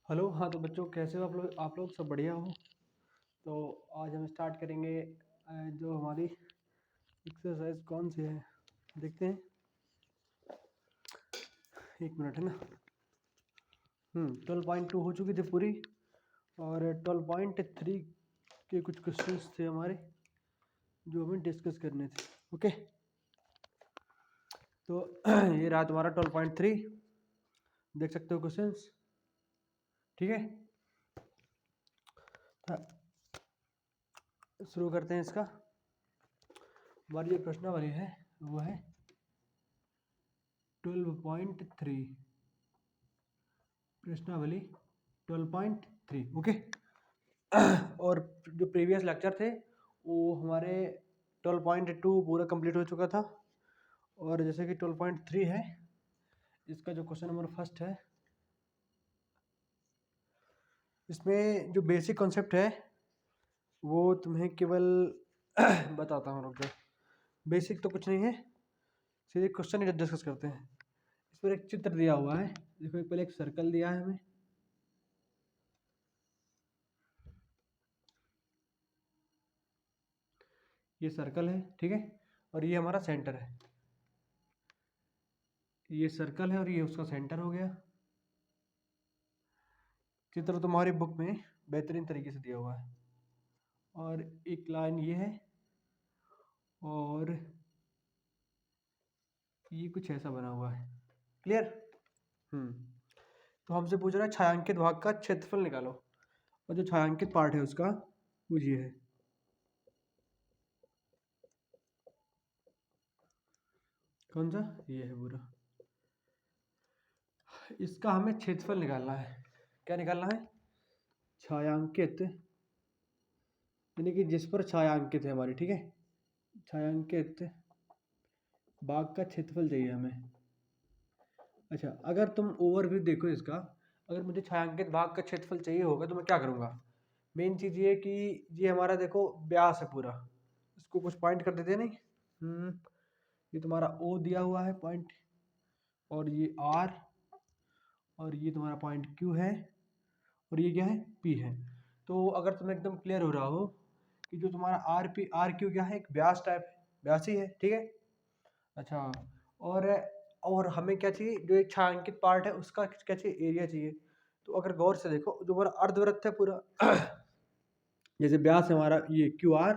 Hello. हाँ, तो बच्चों कैसे हो आप लोग सब बढ़िया हो। तो आज हम स्टार्ट करेंगे जो हमारी एक्सरसाइज कौन सी है देखते हैं। 1 मिनट है ना। 12.2 हो चुकी थी पूरी और 12.3 के कुछ क्वेश्चंस थे हमारे जो हमें डिस्कस करने थे। ओके, तो ये रहा तुम्हारा 12.3, देख सकते हो क्वेश्चंस। ठीक है, शुरू करते हैं इसका। हमारी जो प्रश्नावली है वो है 12.3, प्रश्नावली 12.3। ओके, और जो प्रीवियस लेक्चर थे वो हमारे 12.2 पूरा कंप्लीट हो चुका था। और जैसे कि 12.3 है, इसका जो क्वेश्चन नंबर फर्स्ट है, इसमें जो बेसिक कॉन्सेप्ट है वो तुम्हें केवल बताता हूँ, रुक जाओ। बेसिक तो कुछ नहीं है, सीधे क्वेश्चन ही डिस्कस करते हैं। इस पर एक चित्र दिया हुआ है, देखो। एक पहले एक सर्कल दिया है हमें, ये सर्कल है, ठीक है। और ये हमारा सेंटर है, ये सर्कल है और ये उसका सेंटर हो गया। चित्र तुम्हारी बुक में बेहतरीन तरीके से दिया हुआ है। और एक लाइन ये है और ये कुछ ऐसा बना हुआ है। क्लियर? तो हमसे पूछ रहा है छायांकित भाग का क्षेत्रफल निकालो, और जो छायांकित पार्ट है उसका वो ये है। कौन सा? ये है पूरा। इसका हमें क्षेत्रफल निकालना है। क्या निकालना है? छायांकित, यानी कि जिस पर छायांकित है हमारी, ठीक है। छायांकित भाग का क्षेत्रफल चाहिए हमें। अच्छा, अगर तुम ओवरव्यू देखो इसका, अगर मुझे छायांकित भाग का क्षेत्रफल चाहिए होगा तो मैं क्या करूँगा? मेन चीज़ ये कि ये हमारा देखो व्यास है पूरा, इसको कुछ पॉइंट कर देते हैं नहीं। ये तुम्हारा ओ दिया हुआ है पॉइंट, और ये आर, और ये तुम्हारा पॉइंट क्यू है, और ये क्या है? पी है। तो अगर तुम्हें एकदम क्लियर हो रहा हो कि जो तुम्हारा आर पी आर क्यू क्या है, एक व्यास टाइप है, व्यास ही है, ठीक है। अच्छा, और और हमें क्या चाहिए? जो एक छायांकित पार्ट है उसका क्या चाहिए? एरिया चाहिए। तो अगर गौर से देखो, जो हमारा अर्धवृत्त है पूरा जैसे व्यास है हमारा ये क्यू आर,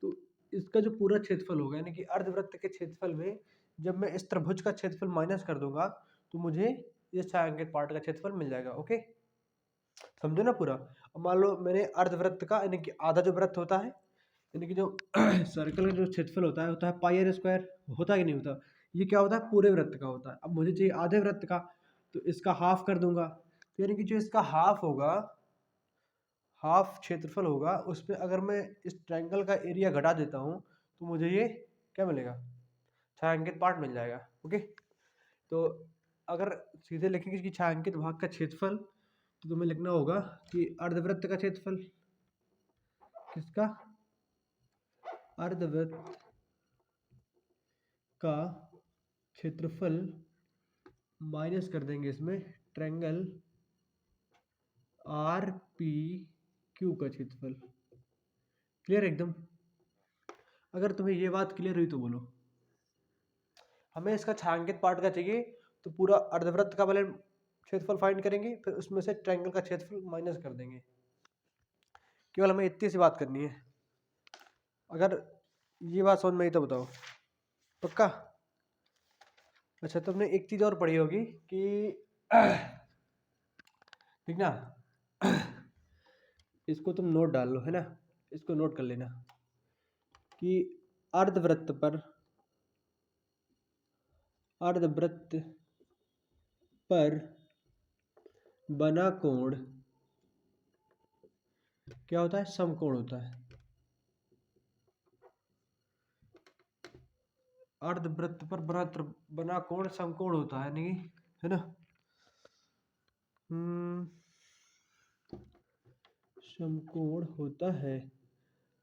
तो इसका जो पूरा क्षेत्रफल होगा, यानी कि अर्धवृत्त के क्षेत्रफल में जब मैं इस त्रिभुज का क्षेत्रफल माइनस कर दूंगा तो मुझे इस छायांकित पार्ट का क्षेत्रफल मिल जाएगा। ओके, समझो ना पूरा। अब मान लो मैंने अर्धवृत्त का, यानी कि आधा जो वृत्त होता है, यानी कि जो सर्कल का जो क्षेत्रफल होता है पाई आर स्क्वायर, होता है कि नहीं होता? ये क्या होता है? पूरे वृत्त का होता है। अब मुझे चाहिए आधे वृत्त का, तो इसका हाफ कर दूंगा। तो यानी कि जो इसका हाफ होगा, हाफ क्षेत्रफल होगा, उस पर अगर मैं इस ट्रायंगल का एरिया घटा देता हूँ तो मुझे ये क्या मिलेगा? छायांकित पार्ट मिल जाएगा। ओके, तो अगर सीधे लिखेंगे कि छायांकित भाग का क्षेत्रफल, तो तुम्हें लिखना होगा कि अर्धवृत्त का क्षेत्रफल, किसका? अर्धवृत्त का क्षेत्रफल माइनस कर देंगे इसमें ट्रायंगल आर पी क्यू का क्षेत्रफल। क्लियर एकदम? अगर तुम्हें ये बात क्लियर हुई तो बोलो। हमें इसका छायांकित पार्ट का चाहिए, तो पूरा अर्धवृत्त का पहले क्षेत्रफल फाइंड करेंगे, फिर उसमें से ट्रायंगल का क्षेत्रफल माइनस कर देंगे। केवल हमें इतनी सी बात करनी है। अगर ये बात समझ में आई तो बताओ, पक्का? अच्छा, तुमने एक चीज और पढ़ी होगी कि ठीक ना, इसको तुम नोट डाल लो, है ना। इसको नोट कर लेना कि अर्धवृत्त पर, अर्धवृत्त पर बना कोण क्या होता है? समकोण होता है। अर्धवृत्त पर बना कोण समकोण होता है, नहीं है ना। समकोण होता है,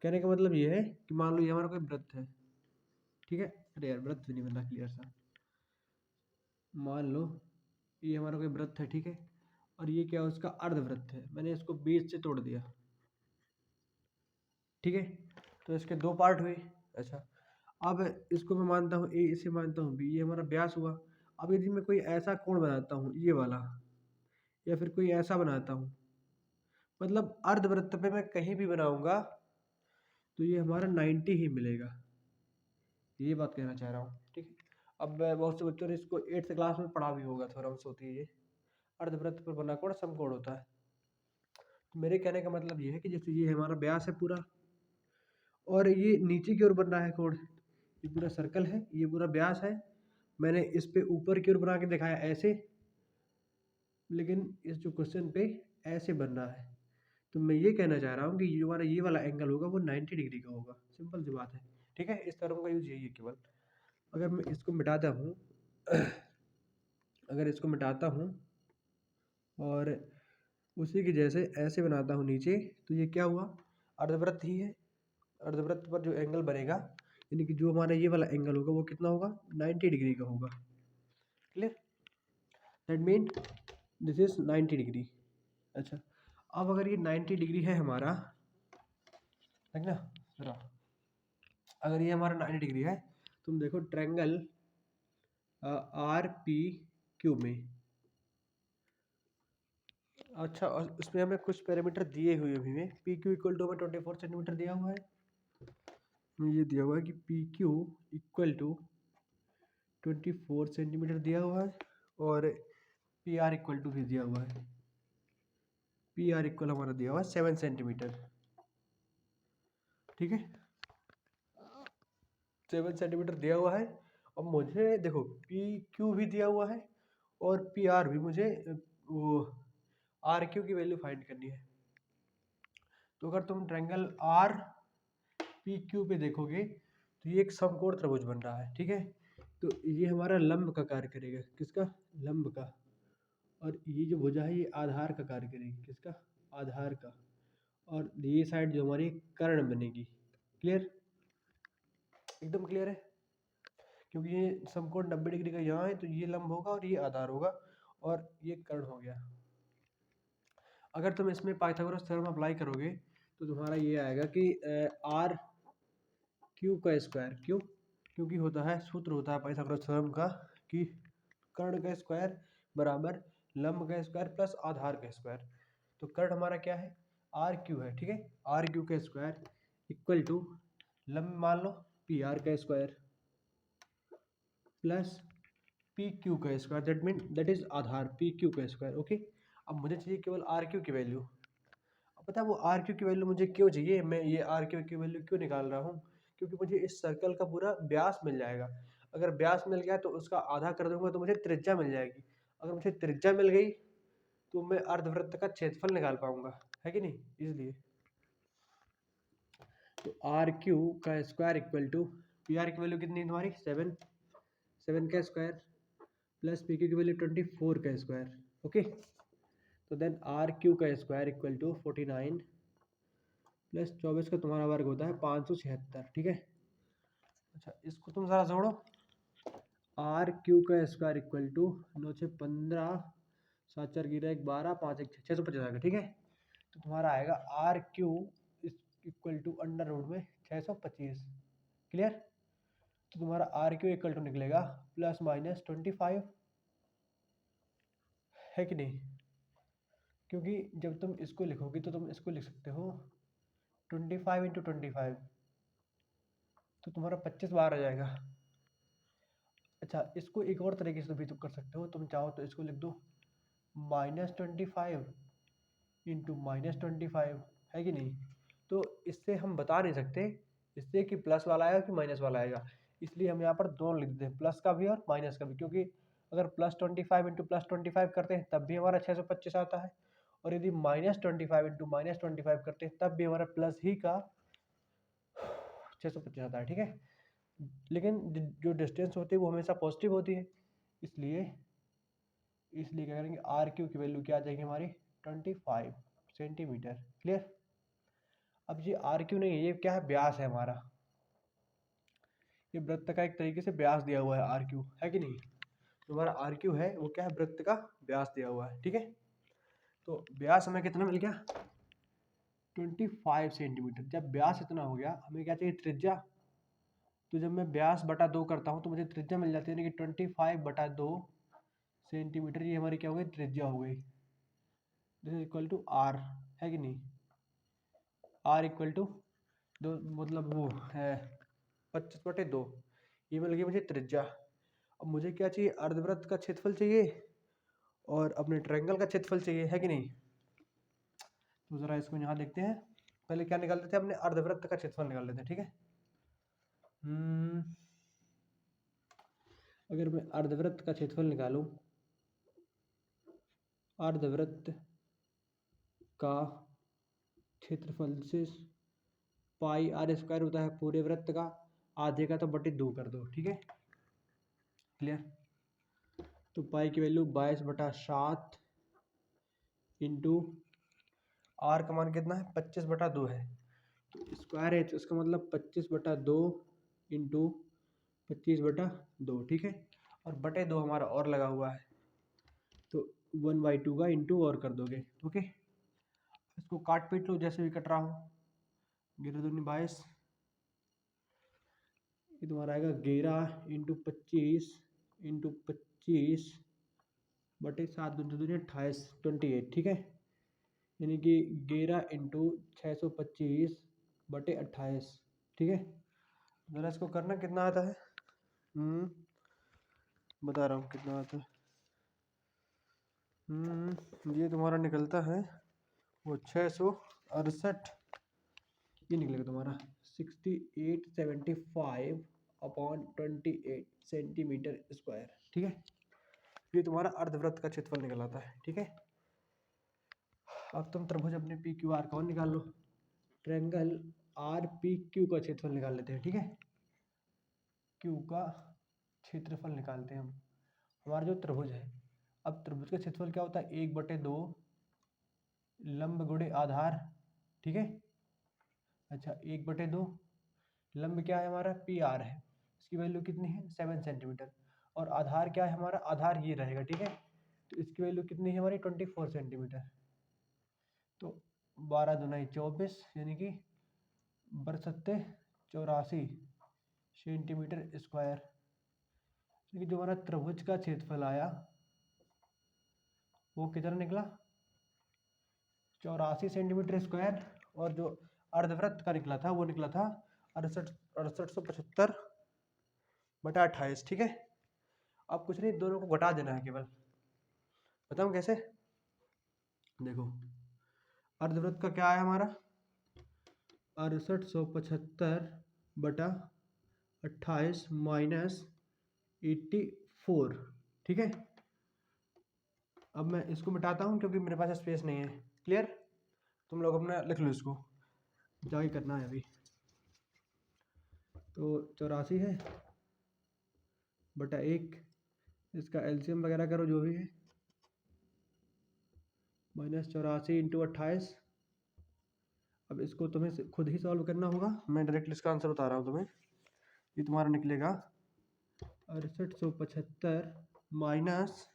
कहने का मतलब ये है कि मान लो ये हमारा कोई वृत्त है, ठीक है। अरे यार, वृत्त भी नहीं बन रहा क्लियर सा। मान लो ये हमारा कोई वृत्त है, ठीक है। और ये क्या है, उसका अर्धवृत्त है। मैंने इसको बीच से तोड़ दिया, ठीक है। तो इसके दो पार्ट हुए। अच्छा, अब इसको मैं मानता हूँ ए, इसे मानता हूँ बी, ये हमारा व्यास हुआ। अब यदि मैं कोई ऐसा कोण बनाता हूँ ये वाला, या फिर कोई ऐसा बनाता हूँ, मतलब अर्धवृत्त पे मैं कहीं भी बनाऊंगा तो ये हमारा 90 ही मिलेगा, ये बात कहना चाह रहा हूँ, ठीक है। अब बहुत से बच्चों ने इसको 8th क्लास में पढ़ा भी होगा, थ्योरम्स होती है ये, अर्धवृत्त पर बना कोण समकोण होता है। तो मेरे कहने का मतलब ये है कि जैसे ये हमारा व्यास है पूरा, और ये नीचे की ओर बन रहा है कोण, ये पूरा सर्कल है, ये पूरा व्यास है। मैंने इस पे ऊपर की ओर बना के दिखाया ऐसे, लेकिन इस जो क्वेश्चन पे ऐसे बन रहा है। तो मैं ये कहना चाह रहा हूँ कि जो हमारा ये वाला एंगल होगा वो 90 डिग्री का होगा, सिंपल सी बात है, ठीक है। इस तरह का यूज यही है केवल। अगर मैं इसको मिटाता हूँ अगर इसको मिटाता हूँ और उसी की जैसे ऐसे बनाता हूँ नीचे, तो ये क्या हुआ, अर्धवृत्त ही है। अर्धवृत्त पर जो एंगल बनेगा, यानी कि जो हमारा ये वाला एंगल होगा वो कितना होगा, 90 डिग्री का होगा। Clear, that mean this is 90 degree. अच्छा, अब अगर ये 90 डिग्री है हमारा, है ना, जरा अगर ये हमारा 90 डिग्री है, तुम देखो ट्रायंगल आर पी क्यू में, अच्छा, और उसमें हमें कुछ पैरामीटर दिए हुए भी हैं। पी क्यू इक्वल टू हमें 24 सेंटीमीटर दिया हुआ है, ये दिया हुआ है कि P Q equal to 24 centimetre दिया हुआ है, और पी आर इक्वल टू भी दिया हुआ है। पी आर इक्वल हमारा दिया हुआ है 7 सेंटीमीटर, ठीक है, 7 सेंटीमीटर दिया हुआ है। अब मुझे देखो पी क्यू भी दिया हुआ है और पी आर भी, मुझे वो आर क्यू की वैल्यू फाइंड करनी है। तो अगर तुम ट्रायंगल आर पी क्यू पे देखोगे तो ये एक समकोण त्रिभुज बन रहा है, ठीक है। तो ये हमारा लंब का कार्य करेगा, किसका, लंब का। और ये जो भुजा है ये आधार का कार्य करेगी, किसका, आधार का। और ये साइड जो हमारी कर्ण बनेगी। क्लियर, एकदम क्लियर है, क्योंकि ये समकोण 90 डिग्री का यहाँ है, तो ये लंब होगा और ये आधार होगा और ये कर्ण हो गया। अगर तुम इसमें पाइथागोरस थ्योरम अप्लाई करोगे तो तुम्हारा ये आएगा कि आर क्यू का स्क्वायर, क्यों, क्योंकि होता है, सूत्र होता है पाइथागोरस थ्योरम का कि कर्ण का स्क्वायर बराबर लंब का स्क्वायर प्लस आधार का स्क्वायर। तो कर्ण हमारा क्या है, आर क्यू है, ठीक है। आर क्यू का स्क्वायर इक्वल टू लंब मान लो पी आर का स्क्वायर प्लस पी क्यू का square, that mean that is Aadhaar P Q का स्क्वायर, ओके। अब मुझे चाहिए केवल आर क्यू की वैल्यू। अब पता है वो आर क्यू की वैल्यू मुझे क्यों चाहिए, मैं ये आर क्यू की वैल्यू क्यों निकाल रहा हूँ, क्योंकि मुझे इस सर्कल का पूरा व्यास मिल जाएगा। अगर व्यास मिल गया तो उसका आधा कर दूंगा तो मुझे त्रिज्या मिल जाएगी। अगर मुझे त्रिज्या मिल गई तो मैं अर्धवृत्त का क्षेत्रफल निकाल पाऊंगा, है कि नहीं, इसलिए। तो आर क्यू का square equal to P R की वैल्यू कितनी है तुम्हारी, 7, 7 का स्क्वायर प्लस पी क्यू की वैल्यू 24 का स्क्वायर, ओके। तो देन आर क्यू का स्क्वायर इक्वल टू 49 प्लस 24 का तुम्हारा वर्ग होता है 576, ठीक है। अच्छा, इसको तुम ज़रा जोड़ो, आर क्यू का स्क्वायर इक्वल टू 9 6 15 7 4 गिरा 1 12 5 1 650 आएगा, ठीक है। तो तुम्हारा आएगा R Q equal to under root में 625। क्लियर, तो तुम्हारा आर क्यू इक्वल टू निकलेगा प्लस माइनस 25, है कि नहीं। क्योंकि जब तुम इसको लिखोगे तो तुम इसको लिख सकते हो 25 इंटू 25, तो तुम्हारा 25 बार आ जाएगा। अच्छा, इसको एक और तरीके से भी तुम कर सकते हो, तुम चाहो तो इसको लिख दो -25 इंटू -25, है कि नहीं। तो इससे हम बता नहीं सकते इससे कि प्लस वाला आएगा कि माइनस वाला आएगा, इसलिए हम यहाँ पर दोनों लिख देते हैं, प्लस का भी और माइनस का भी। क्योंकि अगर +25 इंटू +25 करते हैं तब भी हमारा 625 आता है, और यदि -25 इंटू -25 करते हैं तब भी हमारा प्लस ही का 625 आता है, ठीक है। लेकिन जो डिस्टेंस होती है वो हमेशा पॉजिटिव होती है, इसलिए इसलिए क्या करेंगे, आर क्यू की वैल्यू क्या आ जाएगी हमारी 25 सेंटीमीटर। क्लियर, अब ये आर क्यू नहीं है, ये क्या है, व्यास है हमारा। ये वृत्त का एक तरीके से व्यास दिया हुआ है आर क्यू, है कि नहीं। तो हमारा आर क्यू है वो क्या है, वृत्त का व्यास दिया हुआ है, ठीक है। तो व्यास हमें कितना मिल गया 25 सेंटीमीटर। जब व्यास इतना हो गया हमें क्या चाहिए त्रिज्या। तो जब मैं व्यास बटा 2 करता हूँ तो मुझे त्रिज्या मिल जाती है, यानी कि 25/2 सेंटीमीटर। ये हमारी क्या हो गई त्रिज्या हो गई। This is equal to R, है कि नहीं। आर इक्वल टू दो, मतलब वो है 25/2। ये मिल गई मुझे त्रिज्या। अब मुझे क्या चाहिए अर्धवृत्त का क्षेत्रफल चाहिए और अपने ट्रायंगल का क्षेत्रफल चाहिए, है कि नहीं। तो जरा इसको यहाँ देखते हैं। पहले क्या निकाल लेते थे अपने अर्धवृत्त का क्षेत्रफल निकाल लेते हैं, ठीक है। अगर मैं अर्धवृत्त का क्षेत्रफल निकालूं, अर्धवृत्त का क्षेत्रफल से पाई आर स्क्वायर होता है पूरे वृत्त का, आधे का तो बटे 2 कर दो, ठीक है। क्लियर। तो पाई की वैल्यू 22/7 इंटू आर का मान कितना है 25/2 है। तो स्क्वायर है तो इसका मतलब 25/2 इंटू 25/2, ठीक है। और बटे 2 हमारा और लगा हुआ है, तो 1/2 का इंटू और कर दोगे, ओके। इसको काट पीट लो जैसे भी कट रहा हो। 11×22 ये तुम्हारा आएगा 11 इंटू 25 इंटू 25/7×2 28, 28, ठीक है। यानी कि 11 इंटू 625/28, ठीक है। ज़रा इसको करना कितना आता है, बता रहा हूँ कितना आता है। ये तुम्हारा निकलता है वो 668, ये निकलेगा तुम्हारा 6875/28 सेंटीमीटर स्क्वायर, ठीक है। ये तुम्हारा अर्धवृत्त का क्षेत्रफल निकल आता है, ठीक है। अब तुम त्रिभुज अपने पी क्यू आर का और निकाल लो। ट्रायंगल आर पी क्यू का क्षेत्रफल निकाल लेते हैं, ठीक है। क्यू का क्षेत्रफल निकालते हैं हम। हमारा जो त्रिभुज है, अब त्रिभुज का क्षेत्रफल क्या होता है 1/2 लंब गुणे आधार, ठीक है। अच्छा 1/2 लंब क्या है हमारा पी आर है, इसकी वैल्यू कितनी है 7 सेंटीमीटर। और आधार क्या है हमारा, आधार ये रहेगा, ठीक है। तो इसकी वैल्यू कितनी है हमारी 24 सेंटीमीटर। तो 12×2 = 24, यानी कि 82 सेंटीमीटर स्क्वायर। यानी कि जो हमारा त्रिभुज का क्षेत्रफल आया वो कितना निकला 84 सेंटीमीटर स्क्वायर। और जो अर्धवृत्त का निकला था वो निकला था 6875/28, ठीक है। अब कुछ नहीं, दोनों को घटा देना है केवल। बताऊँ कैसे, देखो अर्धवृत्त का क्या है हमारा 6875/28 माइनस 84, ठीक है। अब मैं इसको मिटाता हूँ क्योंकि मेरे पास स्पेस नहीं है। क्लियर। तुम लोग अपना लिख लो इसको, जाके करना है अभी। तो 84 है बटा 1, इसका एलसीएम वगैरह करो जो भी है, -84 इंटू 28। अब इसको तुम्हें खुद ही सॉल्व करना होगा, मैं डायरेक्टली इसका आंसर बता रहा हूँ तुम्हें। ये तुम्हारा निकलेगा 6875 minus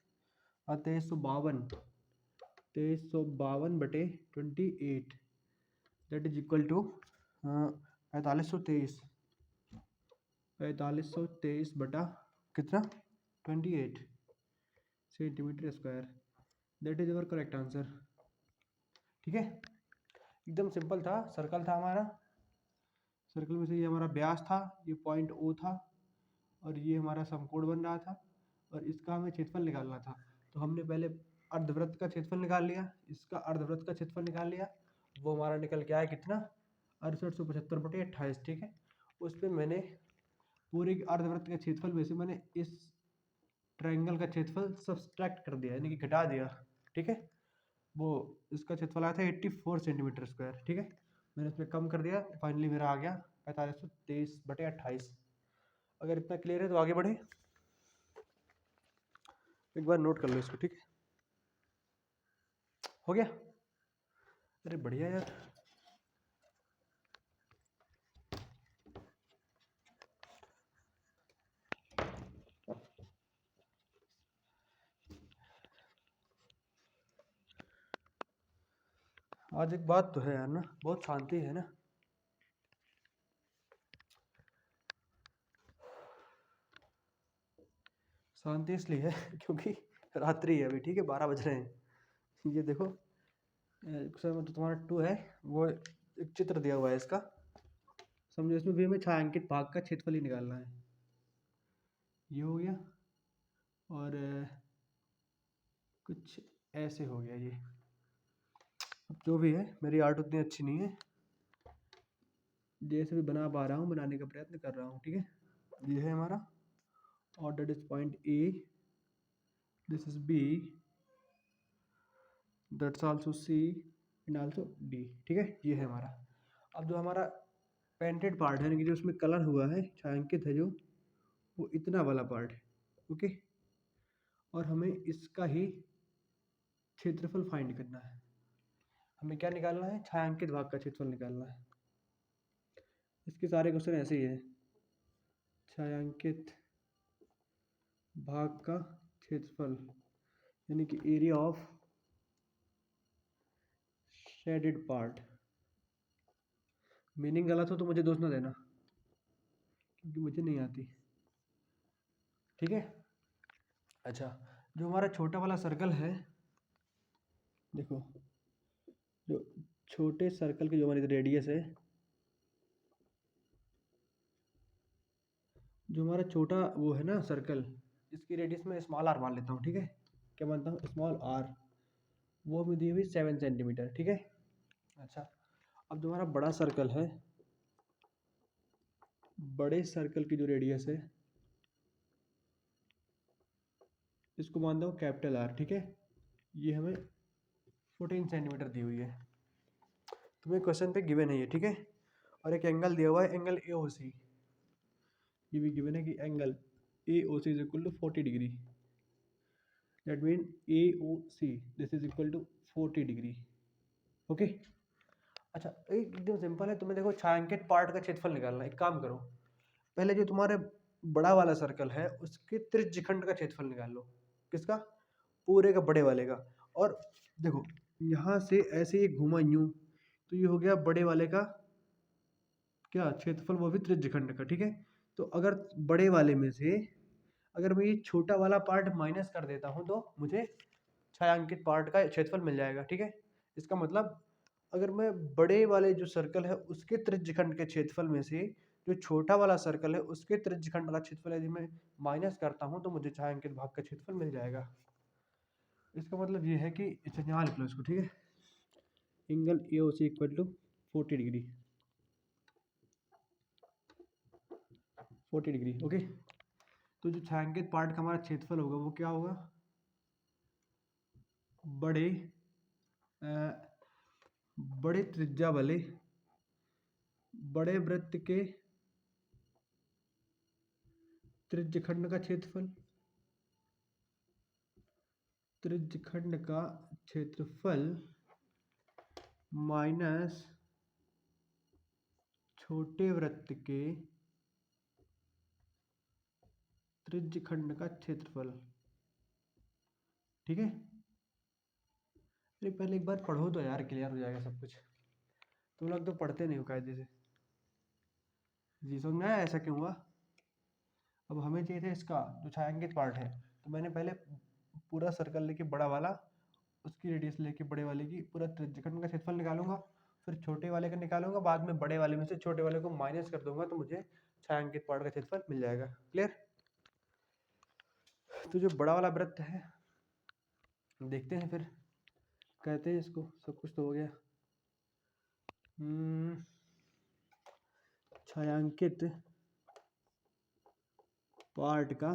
2352/28, that is equal to 4523 बटा कितना 28 centimetre square. That is our correct answer, ठीक है। एकदम सिंपल था, सर्कल था हमारा। सर्कल में से ये हमारा व्यास था, ये पॉइंट ओ था, और ये हमारा समकोण बन रहा था, और इसका हमें क्षेत्रफल निकालना था। तो हमने पहले अर्धवृत्त का क्षेत्रफल निकाल लिया, इसका अर्धवृत्त का क्षेत्रफल निकाल लिया। वो हमारा निकल के आया कितना 6875/28, ठीक है। उस पर मैंने पूरे अर्धवृत्त के क्षेत्रफल में से मैंने इस ट्रायंगल का क्षेत्रफल सब्सट्रैक्ट कर दिया, यानी कि घटा दिया, ठीक है। वो इसका क्षेत्रफल आया था 84 सेंटीमीटर स्क्वायर, ठीक है। मैंने इसमें कम कर दिया, फाइनली मेरा आ गया 4523/28। अगर इतना क्लियर है तो आगे बढ़े, एक बार नोट कर लो इसको, ठीक है। हो गया, अरे बढ़िया यार। आज एक बात तो है यार ना, बहुत शांति है ना। शांति इसलिए है क्योंकि रात्रि है अभी, ठीक है, 12 बज रहे हैं। ये देखो जो तुम्हारा 2 है वो एक चित्र दिया हुआ है इसका, समझो। इसमें भी हमें छायांकित भाग का क्षेत्रफल ही निकालना है। ये हो गया और कुछ ऐसे हो गया ये। अब जो भी है, मेरी आर्ट उतनी अच्छी नहीं है, जैसे भी बना पा रहा हूँ बनाने का प्रयत्न कर रहा हूँ, ठीक है। ये है हमारा, और that is point A, this is B, that's also C and also D, ठीक है। ये है हमारा। अब जो हमारा पेंटेड पार्ट है, यानी कि जो उसमें कलर हुआ है, छायांकित है जो, वो इतना वाला पार्ट है, ओके। और हमें इसका ही क्षेत्रफल फाइंड करना है। हमें क्या निकालना है? छायांकित भाग का क्षेत्रफल निकालना है। इसके सारे क्वेश्चन ऐसे ही है। छायांकित भाग का क्षेत्रफल यानी कि area of shaded part. Meaning गलत हो तो मुझे दोष ना देना, क्योंकि मुझे नहीं आती, ठीक है। अच्छा, जो हमारा छोटा वाला सर्कल है, देखो, जो छोटे सर्कल की जो हमारी रेडियस है, जो हमारा छोटा वो है ना सर्कल, इसकी रेडियस में स्मॉल आर मान लेता हूँ, ठीक है। क्या मानता हूँ? Small R. वो हमें दी हुई 7 सेंटीमीटर, ठीक है। अच्छा, अब जो हमारा बड़ा सर्कल है, बड़े सर्कल की जो रेडियस है, इसको मानता हूँ कैपिटल आर, ठीक है। ये हमें 14 सेंटीमीटर दी हुई है। तुम्हें क्वेश्चन पे गिवन है ये, ठीक है। और एक एंगल दिया हुआ है, एंगल ए ओ सी। ये भी गिवन है कि angle A O C is equal to 40 degree. That mean A O C this is equal to 40 degree, okay. अच्छा, एकदम सिंपल है। तुम्हें देखो छायांकित पार्ट का क्षेत्रफल निकालना है। एक काम करो, पहले जो तुम्हारे बड़ा वाला सर्कल है उसके त्रिज्यखंड का क्षेत्रफल निकाल लो। किसका? पूरे का, बड़े वाले का। और देखो यहाँ से ऐसे ही घुमा यूं, तो ये हो गया बड़े वाले का क्या क्षेत्रफल, वो भी त्रिज्यखंड का, ठीक है। तो अगर बड़े वाले में से अगर मैं ये छोटा वाला पार्ट माइनस कर देता हूँ तो मुझे छायांकित पार्ट का क्षेत्रफल मिल जाएगा, ठीक है। इसका मतलब अगर मैं बड़े वाले जो सर्कल है उसके त्रिज्यखंड के क्षेत्रफल में से जो छोटा वाला सर्कल है उसके त्रिज्यखंड का क्षेत्रफल यदि मैं माइनस करता हूँ तो मुझे छायांकित भाग का क्षेत्रफल मिल जाएगा। इसका मतलब ये है कि इसे यहाँ लिख लो इसको, ठीक है। Angle A O C equal to 40 degree, 40 degree, okay. तो जो छायांकित पार्ट का हमारा क्षेत्रफल होगा वो क्या होगा? बड़े बड़े त्रिज्या वाले बड़े वृत्त के त्रिज्यखंड का क्षेत्रफल, त्रिज्यखंड का क्षेत्रफल माइनस छोटे वृत्त के त्रिज्यखंड का क्षेत्रफल, ठीक है। अरे पहले एक बार पढ़ो तो यार, क्लियर हो जाएगा सब कुछ। तुम लोग तो पढ़ते नहीं हो कायदे से। जी समझ में आया ऐसा क्यों हुआ? अब हमें चाहिए था इसका जो छायांकित पार्ट है, तो मैंने पहले पूरा सर्कल लेके बड़ा वाला, उसकी रेडियस लेके बड़े वाले की पूरा त्रिज्यखंड का क्षेत्रफल निकालूंगा, फिर छोटे वाले का निकालूंगा, बाद में बड़े वाले में से छोटे वाले को माइनस कर दूंगा तो मुझे छायांकित पार्ट का क्षेत्रफल मिल जाएगा। क्लियर? तो जो बड़ा वाला वृत्त है, देखते हैं फिर, कहते हैं इसको। सब कुछ तो हो गया। छायांकित पार्ट का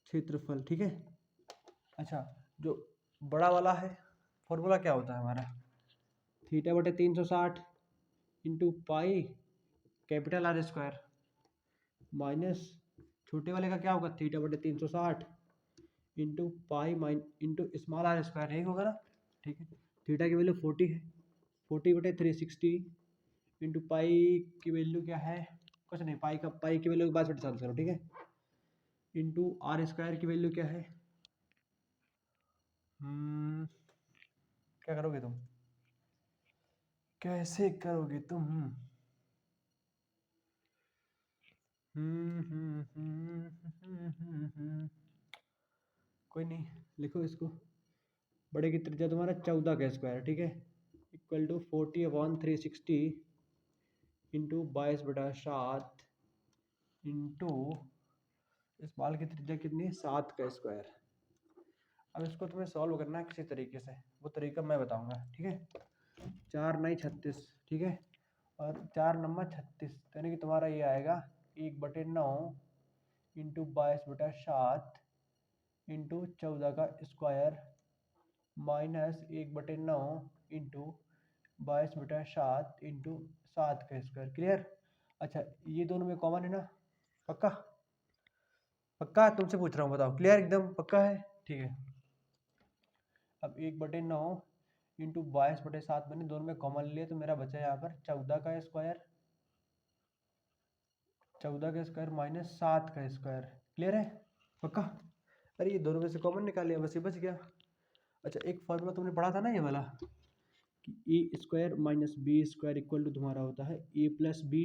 क्षेत्रफल, ठीक है। अच्छा, जो बड़ा वाला है, फॉर्मूला क्या होता है हमारा? थीटा बटे 360 into pi capital R square, minus छोटे वाले का क्या होगा? थीटा बटे 360 into pi into small R square, यही होगा ना, ठीक है। थीटा की वैल्यू 40 है, 40/360 इंटू पाई की वैल्यू क्या है? कुछ नहीं, पाई की वैल्यू के बाद सॉल्व करो, ठीक है। इंटू आर स्क्वायर की वैल्यू क्या है? क्या करोगे तुम? कैसे करोगे तुम? कोई नहीं, लिखो इसको। बड़े की त्रिज्या तुम्हारा 14 का स्क्वायर, ठीक है, इक्वल टू 40/360 इंटू 22/7 इंटू इस बाल की त्रिज्या कितनी है, 7 का स्क्वायर। अब इसको तुम्हें सॉल्व करना है किसी तरीके से, वो तरीका मैं बताऊंगा, ठीक है। 4 9 36, ठीक है, और 4 नंबर 36, यानी कि तुम्हारा ये आएगा 1/9 इंटू 22/7 इंटू 14 का स्क्वायर माइनस 1/9 इंटू 22/7 इंटू 7 का स्क्वायर। क्लियर? अच्छा, ये दोनों में कॉमन है ना? पक्का? पक्का तुमसे पूछ रहा हूँ, बताओ। क्लियर? एकदम पक्का है? ठीक है। अब 1/9 इंटू 22/7 मैंने दोनों में कॉमन लिए, तो मेरा बचा यहाँ पर 14 का स्क्वायर, 14 का स्क्वायर माइनस 7 का स्क्वायर। क्लियर है? पक्का? अरे ये दोनों में से कॉमन निकाल लिया, बस ये बच गया। अच्छा, एक फॉर्मूला तुमने पढ़ा था ना ये वाला, कि A square minus B square equal to तुम्हारा होता है A plus B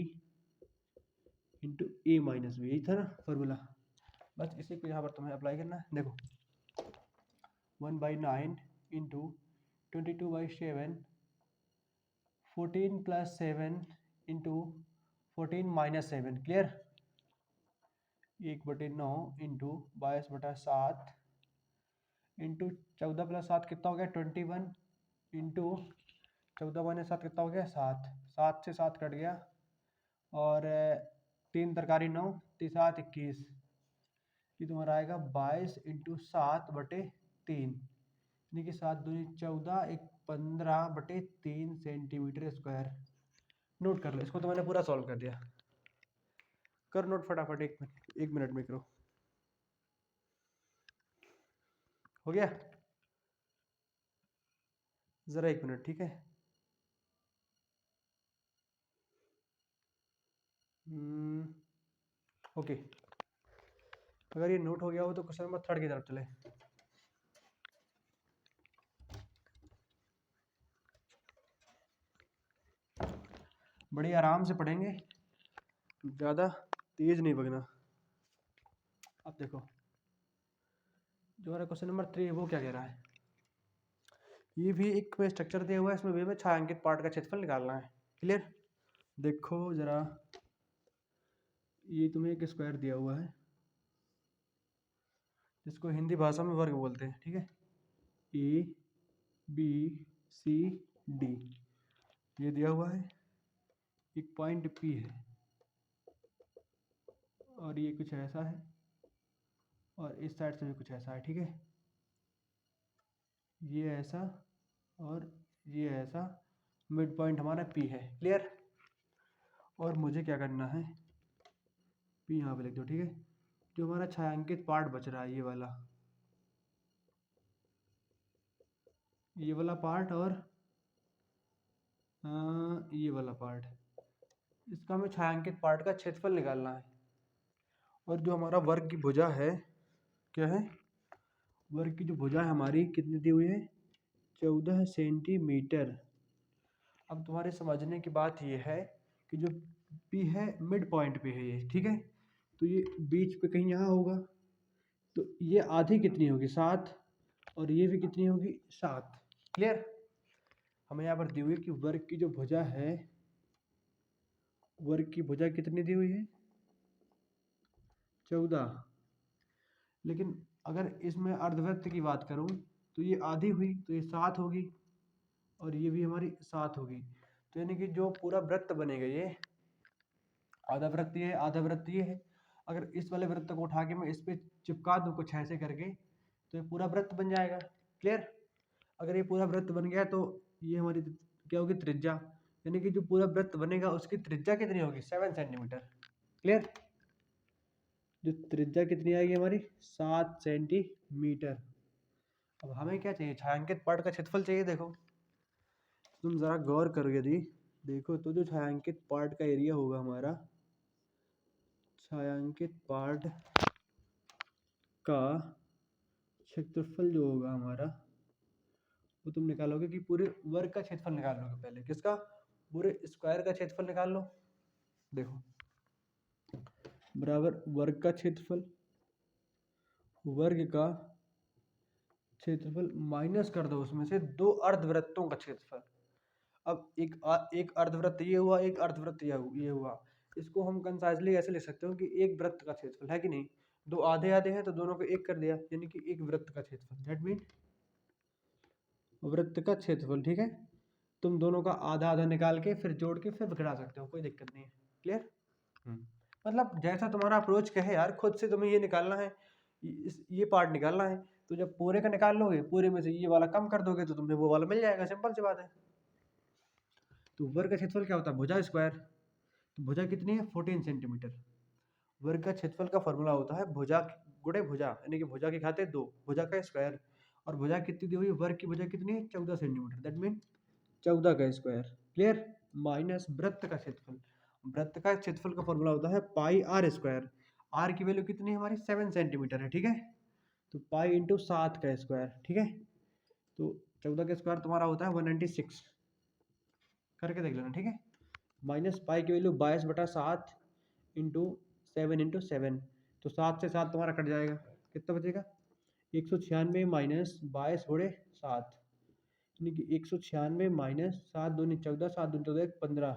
into A minus B, यही था ना फॉर्मूला। बस इसी को यहाँ पर तुम्हें अप्लाई करना है। देखो, 1/9 into 22/7, 14 + 7 into 14 - 7। Clear? 1/9 into 22/7 into 14 + 7 कितना हो गया, 21 इंटू 14 - 7 कितना हो गया, 7। 7 से 7 कट गया, और 3 तरकारी 9, 3 × 7 = 21। ये तुम्हारा आएगा 22 इंटू 7/3, यानी कि 7 दूनी 14, 1 15/3 सेंटीमीटर स्क्वायर। नोट कर लो इसको, तो मैंने पूरा सॉल्व कर दिया। कर नोट फटाफट, 1 मिनट में करो। हो गया? जरा 1 मिनट, ठीक है। ओके, अगर ये नोट हो गया हो तो क्वेश्चन नंबर 3 की तरफ चले। बड़ी आराम से पढ़ेंगे, ज़्यादा तेज नहीं भगना। अब देखो, जो हमारा क्वेश्चन नंबर 3 है वो क्या कह रहा है। ये भी एक में स्ट्रक्चर दिया हुआ है, इसमें भी हमें छायांकित पार्ट का क्षेत्रफल निकालना है। क्लियर? देखो जरा, ये तुम्हें एक स्क्वायर दिया हुआ है, जिसको हिंदी भाषा में वर्ग बोलते हैं, ठीक है। ABCD ये दिया हुआ है, एक पॉइंट P है, और ये कुछ ऐसा है, और इस साइड से भी कुछ ऐसा है, ठीक है। ये ऐसा और ये ऐसा, मिड पॉइंट हमारा P है। क्लियर? और मुझे क्या करना है, P यहाँ पे लिख दो, ठीक है। जो हमारा छायांकित पार्ट बच रहा है, ये वाला पार्ट, और ये वाला पार्ट, इसका हमें छायांकित पार्ट का क्षेत्रफल निकालना है। और जो हमारा वर्ग की भुजा है, क्या है, वर्ग की जो भुजा है हमारी कितनी दी हुई है, 14 सेंटीमीटर। अब तुम्हारे समझने की बात ये है कि जो P है मिड पॉइंट पे है ये, ठीक है, तो ये बीच पे कहीं यहाँ होगा, तो ये आधी कितनी होगी, 7, और ये भी कितनी होगी, 7। क्लियर? हमें यहाँ पर दी हुई कि वर्ग की जो भुजा है, वर्ग की भुजा कितनी दी हुई है, 14। लेकिन अगर इसमें अर्धवृत्त की बात करूँ तो ये आधी हुई, तो ये 7 होगी, और ये भी हमारी 7 होगी। तो यानी कि जो पूरा वृत्त बनेगा, ये आधा वृत्त ये है, आधा वृत्त ये है। अगर इस वाले वृत्त को उठा के मैं इस पे चिपका दूँ कुछ ऐसे करके, तो ये पूरा वृत्त बन जाएगा। क्लियर? अगर ये पूरा वृत्त बन गया तो ये हमारी क्या होगी, त्रिज्या, यानी कि जो पूरा वृत्त बनेगा उसकी त्रिज्या कितनी होगी, 7 सेंटीमीटर। क्लियर? जो त्रिज्या कितनी आएगी हमारी, 7 सेंटीमीटर। अब हमें क्या चाहिए, छायांकित पार्ट का क्षेत्रफल चाहिए। देखो तुम जरा गौर करो, यदि देखो तो जो छायांकित पार्ट का एरिया होगा हमारा, छायांकित पार्ट का क्षेत्रफल जो होगा हमारा, वो तुम निकालोगे कि पूरे वर्ग का क्षेत्रफल निकालोगे पहले। किसका? पूरे स्क्वायर का क्षेत्रफल निकाल लो। देखो बराबर वर्ग का क्षेत्रफल, वर्ग का क्षेत्रफल माइनस कर दो उसमें से दो अर्धवृत्तों का क्षेत्रफल। अब एक अर्धवृत्त ये हुआ, एक अर्धवृत्त ये हुआ। इसको हम कंसाइजली ऐसे लिख सकते हो कि एक वृत्त का क्षेत्रफल है कि नहीं। दो आधे आधे हैं तो दोनों को एक कर दिया, यानी कि एक वृत्त का क्षेत्रफल। दैट मीन वृत्त का क्षेत्रफल। ठीक है, तुम दोनों का आधा आधा निकाल के फिर जोड़ के फिर घटा सकते हो, कोई दिक्कत नहीं है। क्लियर? मतलब जैसा तुम्हारा अप्रोच कहे यार, खुद से तुम्हें ये निकालना है, ये पार्ट निकालना है। तो जब पूरे का निकाल लोगे, पूरे में से ये वाला कम कर दोगे तो तुम्हें वो वाला मिल जाएगा। सिंपल सी बात है। तो वर्ग का क्षेत्रफल क्या होता है? भुजा स्क्वायर। तो भुजा कितनी है? 14 सेंटीमीटर। वर्ग का क्षेत्रफल का फॉर्मूला होता है भुजा गुणे भुजा, यानी कि भुजा की घाते 2, भुजा का स्क्वायर। और भुजा कितनी दी हुई? वर्ग की भुजा कितनी है? 14 सेंटीमीटर। दैट मीन 14 का स्क्वायर। क्लियर? माइनस वृत्त का क्षेत्रफल। वृत्त का क्षेत्रफल का फॉर्मूला होता है पाई आर स्क्वायर। आर की वैल्यू कितनी है हमारी? 7 सेंटीमीटर है। ठीक है, तो पाई इंटू 7 का स्क्वायर। ठीक है, तो 14 का स्क्वायर तुम्हारा होता है 196, करके देख लेना। ठीक है, माइनस पाई की वैल्यू 22/7 इंटू 7 तो 7 से 7 तुम्हारा कट जाएगा, कितना बचेगा? 196 माइनस 22/7, यानी कि 196 माइनस 7 दूनी 14, 7 दूनी 14, 15।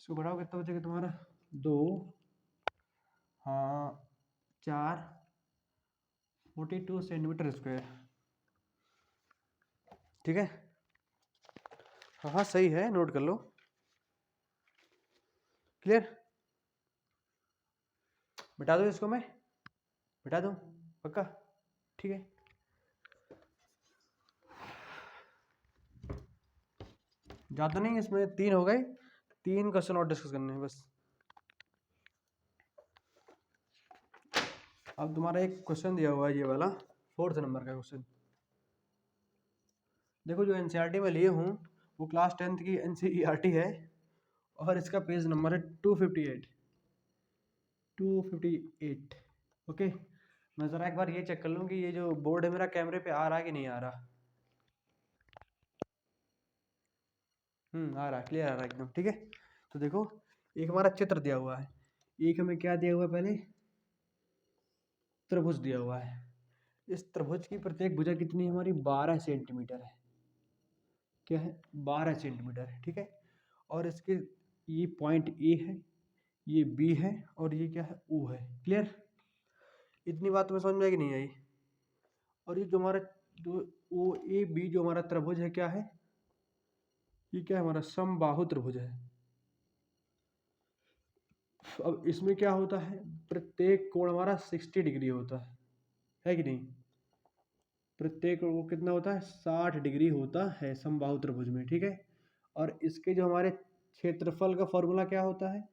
इसको बढ़ाओ, कितना बचेगा तुम्हारा? 2, हाँ 4, 42 सेंटीमीटर स्क्वायर। ठीक है, हाँ हाँ सही है, नोट कर लो। क्लियर? बिठा दो इसको, मैं बिठा दूँ पक्का? ठीक है, ज़्यादा नहीं, इसमें 3 हो गए, 3 क्वेश्चन और डिस्कस करने हैं बस। अब तुम्हारा एक क्वेश्चन दिया हुआ है ये वाला, 4th नंबर का क्वेश्चन। देखो जो एनसीईआरटी में लिए हूँ वो क्लास 10th की एनसीईआरटी है, और इसका पेज नंबर है 258। ओके, मैं ज़रा एक बार ये चेक कर लूँ कि ये जो बोर्ड है मेरा कैमरे पे आ रहा है कि नहीं आ रहा। आ रहा, क्लियर आ रहा एकदम। ठीक है, तो देखो एक हमारा चित्र दिया हुआ है, एक हमें क्या दिया हुआ है? पहले त्रिभुज दिया हुआ है। इस त्रिभुज की प्रत्येक भुजा कितनी है हमारी? 12 सेंटीमीटर है। क्या है? 12 सेंटीमीटर है। ठीक है, और इसके ये पॉइंट ए है, ये बी है, और ये क्या है? ओ है। क्लियर? इतनी बात तुम्हें समझ में आई कि नहीं आई? और ये जो हमारा जो ओ ए बी जो हमारा त्रिभुज है, क्या है? ये क्या है? हमारा समबाहु त्रिभुज है। अब इसमें क्या होता है? प्रत्येक कोण हमारा 60 डिग्री होता है कि नहीं? प्रत्येक वो कितना होता है? 60 डिग्री होता है समबाहु त्रिभुज में। ठीक है, और इसके जो हमारे क्षेत्रफल का फॉर्मूला क्या होता है?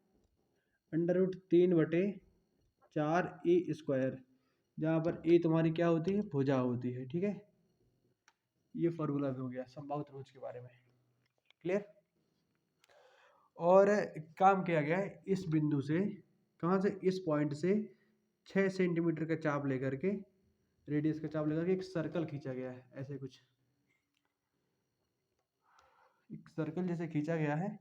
√3/4 ए स्क्वायर, जहाँ पर ए तुम्हारी क्या होती है? भुजा होती है। ठीक है, ये फॉर्मूला भी हो गया समबाहु त्रिभुज के बारे में। क्लियर? और काम किया गया है इस बिंदु से, कहाँ से? इस पॉइंट से 6 सेंटीमीटर का चाप लेकर के, रेडियस का चाप लेकर के एक सर्कल खींचा गया है। ऐसे कुछ एक सर्कल जैसे खींचा गया है,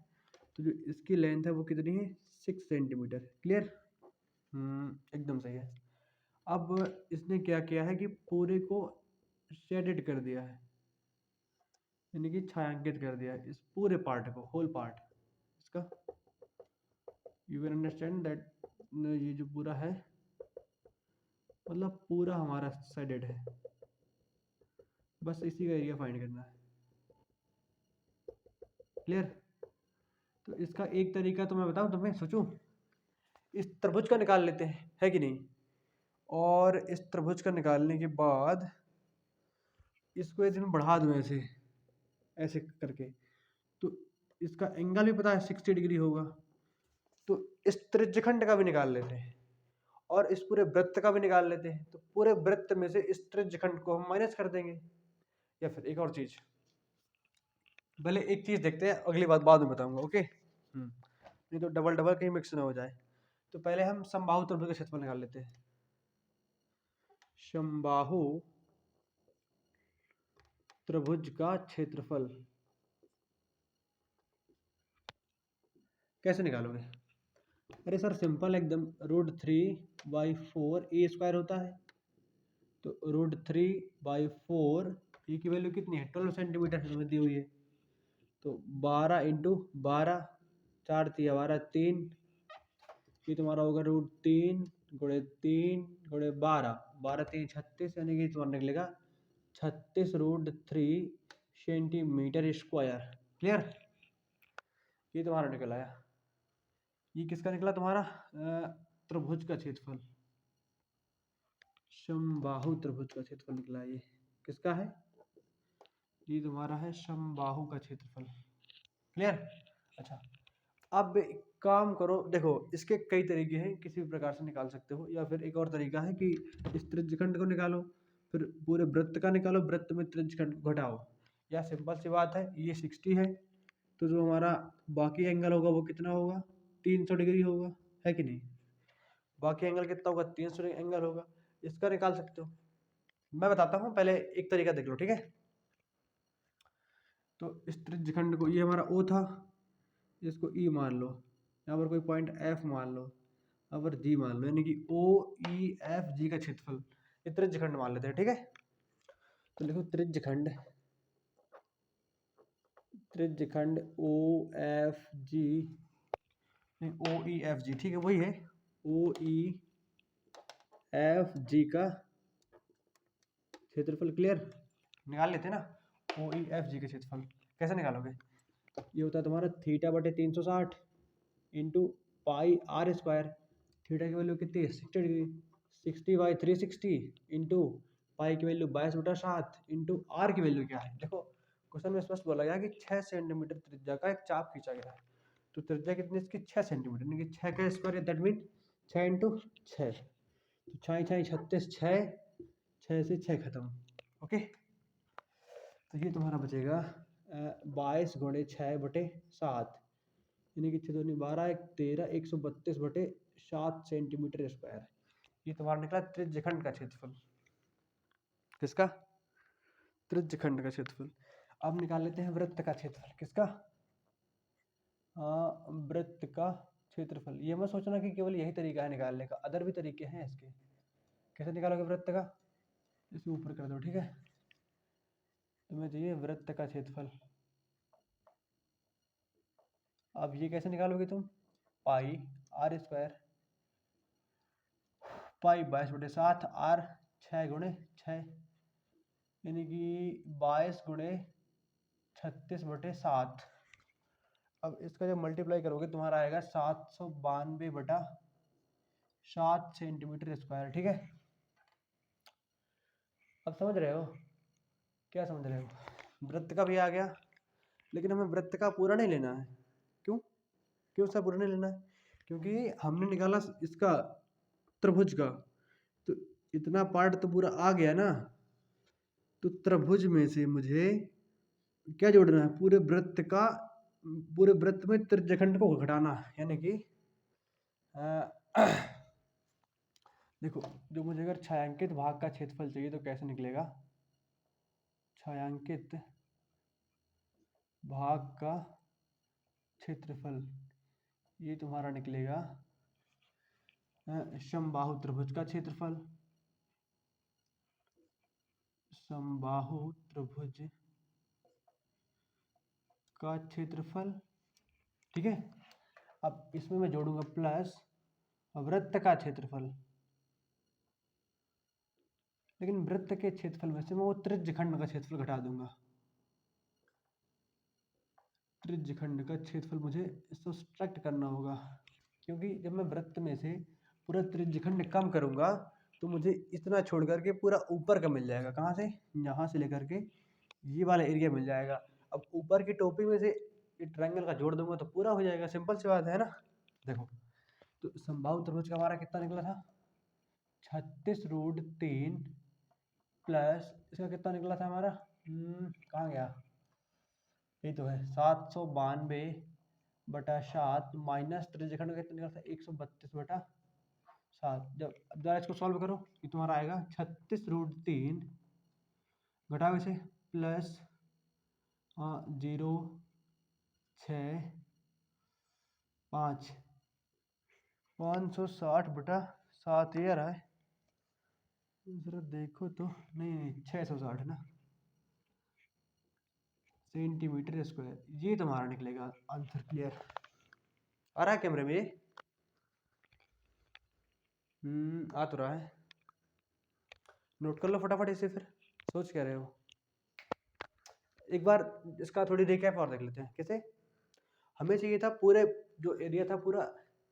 तो जो इसकी लेंथ है वो कितनी है? 6 सेंटीमीटर। क्लियर? एकदम सही है। अब इसने क्या किया है कि पूरे को शेडेड कर दिया है, यानी कि छायांकित कर दिया है इस पूरे पार्ट को, होल पार्ट इसका। यू कैन अंडरस्टैंड दैट ये जो पूरा है, मतलब पूरा हमारा शेडेड है। बस इसी का एरिया फाइंड करना है। क्लियर? तो इसका एक तरीका तो मैं बताऊं तुम्हें, सोचूं, इस त्रिभुज का निकाल लेते हैं, है कि नहीं? और इस त्रिभुज का निकालने के बाद इसको यदि मैं बढ़ा दूं ऐसे ऐसे करके, तो इसका एंगल भी पता है 60 डिग्री होगा। तो इस त्रिज्यखंड का भी निकाल लेते हैं, और इस पूरे वृत्त का भी निकाल लेते हैं। तो पूरे वृत्त में से इस त्रिज्यखंड को हम माइनस कर देंगे। या फिर एक और चीज, भले एक चीज देखते हैं, अगली बात बाद में बताऊंगा। ओके, नहीं तो डबल डबल कहीं मिक्स ना हो जाए। तो पहले हम समबाहु त्रिभुज का क्षेत्रफल निकाल लेते हैं। समबाहु त्रिभुज का क्षेत्रफल कैसे निकालोगे? अरे सर सिंपल एकदम, √3/4 ए स्क्वायर होता है। तो √3/4 ए की वैल्यू कितनी है? 12 सेंटीमीटर हमें दी हुई है। तो 12 इंटू 12, 4 तिया 12, 3, ये तुम्हारा होगा √3 × 3 × 12, 12×3 36, यानी कि तुम्हारा निकलेगा 36√3 सेंटीमीटर स्क्वायर। क्लियर? ये तुम्हारा निकल आया। ये किसका निकला तुम्हारा? त्रिभुज का क्षेत्रफल, समबाहु त्रिभुज का क्षेत्रफल निकला। ये किसका है? ये तुम्हारा है समबाहु का क्षेत्रफल। क्लियर? अच्छा, अब एक काम करो, देखो इसके कई तरीके हैं, किसी भी प्रकार से निकाल सकते हो, या फिर एक और तरीका है कि इस त्रिज्यखंड को निकालो, फिर पूरे वृत्त का निकालो, वृत्त में त्रिज्यखंड को घटाओ। या सिंपल सी बात है, ये 60 है, तो जो हमारा बाकी एंगल होगा वो कितना होगा? 300 डिग्री होगा, है कि नहीं? बाकी एंगल कितना होगा? 300 एंगल होगा। इसका निकाल सकते हो। मैं बताता हूँ, पहले एक तरीका देख लो, ठीक है? तो इस त्रिज्यखंड को, ये हमारा ओ था, इसको ई मान लो, यहाँ पर कोई पॉइंट एफ मान लो, यहाँ पर जी मान लो, यानी कि ओ ई एफ जी का क्षेत्रफल, ये त्रिज्यखंड मान लेते हैं, ठीक है? तो लिखो त्रिज्यखंड, त्रिज्यखंड ओ एफ जी, नहीं ओ ई एफ जी, ठीक है वही है, ओ ई एफ जी का क्षेत्रफल। क्लियर? निकाल लेते हैं ना ओ ई एफ जी का क्षेत्रफल। कैसे निकालोगे? ये होता है तुम्हारा θ/360 into pi R square. Theta की वैल्यू कितनी है? 60 डिग्री। 60/360 इंटू पाई की वैल्यू 22/7 इंटू आर की वैल्यू क्या है? देखो क्वेश्चन में स्पष्ट बोला गया कि 6 सेंटीमीटर त्रिज्या का एक चाप खींचा गया है। तो त्रिज्या कितनी इसकी? 6 सेंटीमीटर, यानी कि 6 का स्क्वायर, दैट मीन 6 इंटू 6, तो 6 36, 6 से 6 खत्म। ओके, तो ये तुम्हारा बचेगा 22 × 6/7, यानी कि 6 दूनी 12, 1 13, 132/7 सेंटीमीटर स्क्वायर। ये तुम्हारा निकला त्रिज्यखंड का क्षेत्रफल। किसका? त्रिज्यखंड का क्षेत्रफल। अब निकाल लेते हैं वृत्त का क्षेत्रफल। किसका? वृत्त का क्षेत्रफल। ये मत सोचना कि केवल यही तरीका है निकालने का, अदर भी तरीके हैं इसके। कैसे निकालोगे वृत्त का? इसे ऊपर कर दो, ठीक है? तुम्हें चाहिए वृत्त का क्षेत्रफल। अब ये कैसे निकालोगे तुम? पाई आर स्क्वायर, पाई 22/7, आर 6 × 6, यानी कि 22 × 36/7। अब इसका जब मल्टीप्लाई करोगे तुम्हारा आएगा 792/7 सेंटीमीटर स्क्वायर, ठीक है? अब समझ रहे हो? क्या समझ रहे हो? वृत्त का भी आ गया, लेकिन हमें वृत्त का पूरा नहीं लेना है। क्यों? क्यों सर पूरा नहीं लेना है? क्योंकि हमने निकाला इसका त्रिभुज का, तो इतना पार्ट तो पूरा आ गया ना, तो त्रिभुज में से मुझे क्या जोड़ना है? पूरे वृत्त का, पूरे वृत्त में त्रिज्यखंड को घटाना, यानी कि देखो, जो मुझे अगर छायांकित भाग का क्षेत्रफल चाहिए तो कैसे निकलेगा? छायांकित भाग का क्षेत्रफल, ये तुम्हारा निकलेगा समबाहु त्रिभुज का क्षेत्रफल, समबाहु त्रिभुज का क्षेत्रफल, ठीक है? अब इसमें मैं जोड़ूंगा प्लस वृत्त का क्षेत्रफल, लेकिन वृत्त के क्षेत्रफल में से मैं वो त्रिज्यखंड का क्षेत्रफल घटा दूंगा। त्रिज्यखंड का क्षेत्रफल मुझे सब्ट्रैक्ट करना होगा, क्योंकि जब मैं वृत्त में से पूरा त्रिज्यखंड कम करूंगा तो मुझे इतना छोड़ करके पूरा ऊपर का मिल जाएगा। कहाँ से? यहाँ से लेकर के ये वाला एरिया मिल जाएगा। अब ऊपर की टोपी में से ट्रायंगल का जोड़ दूंगा तो पूरा हो जाएगा। सिंपल सी बात है ना? देखो, तो समबाहु त्रिभुज का हमारा कितना निकला था? 36√3 प्लस इसका कितना निकला था हमारा? कहाँ गया? ये तो है 792/7 माइनस त्रिज्यखंड का कितना निकला था? 132/7। जब अब जरा इसको सॉल्व करो, ये तुम्हारा आएगा 36√3 घटाओ इसे प्लस 0 6 5 560/7 ये रहा है। जरा देखो तो, नहीं 660 ना सेंटीमीटर स्क्वायर, ये तुम्हारा निकलेगा आंसर। क्लियर आ रहा है कैमरे में ये? आ तो रहा है। नोट कर लो फटाफट इसे, फिर सोच क्या रहे हो। एक बार इसका थोड़ी रिकैप और देख लेते हैं। कैसे? हमें चाहिए था पूरे जो एरिया था, पूरा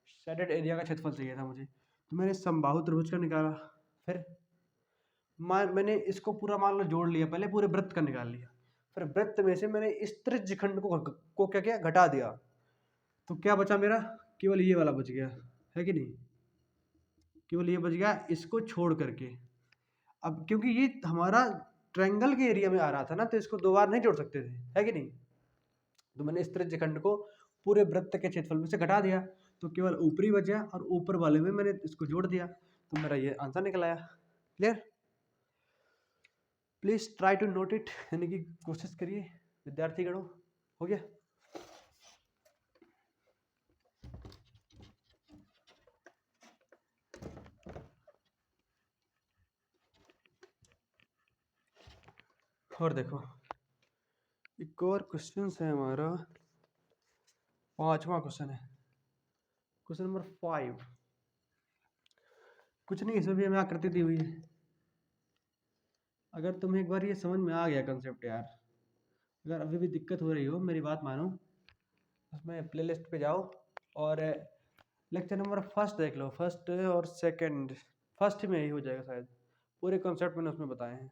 शेडेड एरिया का क्षेत्रफल चाहिए था मुझे, तो मैंने समबाहु त्रिभुज का निकाला। फिर मैंने इसको पूरा मान लो जोड़ लिया, पहले पूरे वृत्त का निकाल लिया। फिर वृत्त में से मैंने इस त्रिज्यखंड को क्या किया, घटा दिया। तो क्या बचा मेरा? केवल ये वाला बच गया, है कि नहीं? केवल ये बच गया इसको छोड़ करके। अब क्योंकि ये हमारा ट्रायंगल के एरिया में आ रहा था ना, तो इसको दो बार नहीं जोड़ सकते थे, है कि नहीं? तो मैंने इस त्रिज्यखंड को पूरे वृत्त के क्षेत्रफल में से घटा दिया, तो केवल ऊपरी बचा, और ऊपर वाले में मैंने इसको जोड़ दिया, तो मेरा ये आंसर निकल आया। Clear? Please try to note it, यानी कि कोशिश करिए विद्यार्थी गणों। हो गया? और देखो, एक और क्वेश्चन है हमारा, 5वां क्वेश्चन है, क्वेश्चन नंबर 5। कुछ नहीं, इसमें भी हमें आकृति दी हुई है। अगर तुम्हें एक बार ये समझ में आ गया कंसेप्ट यार, अगर अभी भी दिक्कत हो रही हो, मेरी बात मानो, उसमें प्लेलिस्ट पे जाओ और लेक्चर नंबर 1 देख लो। 1 और 2, फर्स्ट में यही हो जाएगा शायद, पूरे कॉन्सेप्ट मैंने उसमें बताए हैं।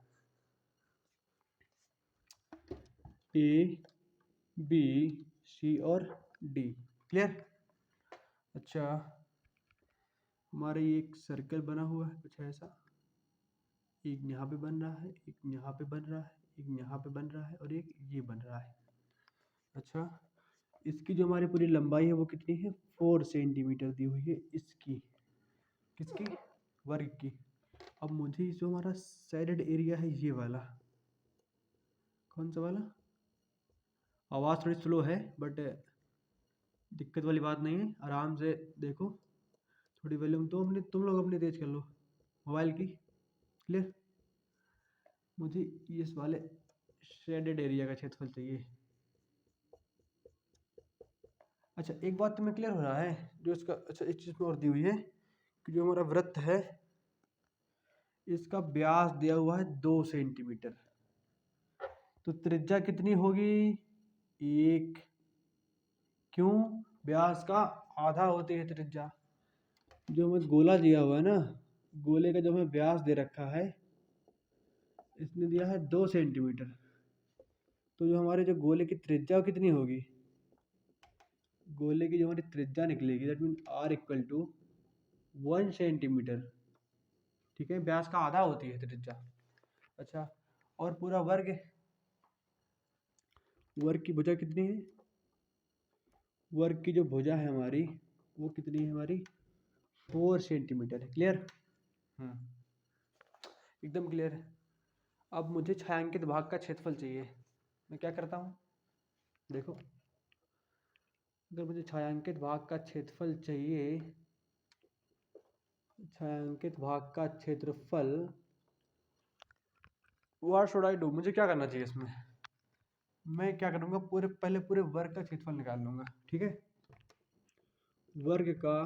ए बी सी और डी। क्लियर? अच्छा, हमारे एक सर्कल बना हुआ है कुछ ऐसा, एक यहाँ पे बन रहा है, एक यहाँ पे बन रहा है, एक यहाँ पे बन रहा है, और एक ये बन रहा है। अच्छा, इसकी जो हमारी पूरी लंबाई है वो कितनी है? 4 सेंटीमीटर दी हुई है इसकी। किसकी? वर्ग की। अब मुझे जो हमारा शेडेड एरिया है ये वाला, कौन सा वाला? आवाज़ थोड़ी स्लो है, बट दिक्कत वाली बात नहीं है, आराम से देखो। थोड़ी वॉल्यूम तो तुम लोग अपनी तेज कर लो मोबाइल की। क्लियर? मुझे इस वाले शेडेड एरिया का क्षेत्रफल चाहिए। अच्छा, एक बात तुम्हें क्लियर हो रहा है जो इसका, अच्छा एक चीज़ और दी हुई है कि जो हमारा वृत्त है इसका व्यास दिया हुआ है 2 सेंटीमीटर, तो त्रिज्या कितनी होगी? 1। क्यों? व्यास का आधा होती है त्रिज्या। जो हमें गोला दिया हुआ है ना, गोले का जो हमें व्यास दे रखा है, इसने दिया है 2 सेंटीमीटर, तो जो हमारे जो गोले की त्रिज्या कितनी होगी? गोले की जो हमारी त्रिज्या निकलेगी, that mean R equal to 1 centimetre. ठीक है, व्यास का आधा होती है त्रिज्या। अच्छा, और पूरा वर्ग, वर्ग की भुजा कितनी है? वर्ग की जो भुजा है हमारी वो कितनी है हमारी? 4 सेंटीमीटर है। क्लियर? एकदम क्लियर है। अब मुझे छायांकित भाग का क्षेत्रफल चाहिए। मैं क्या करता हूँ देखो, अगर मुझे छायांकित भाग का क्षेत्रफल चाहिए, छायांकित भाग का क्षेत्रफल, व्हाट शुड आई डू? मुझे क्या करना चाहिए इसमें? मैं क्या करूँगा, पहले पूरे वर्ग का क्षेत्रफल निकाल लूँगा। ठीक है, वर्ग का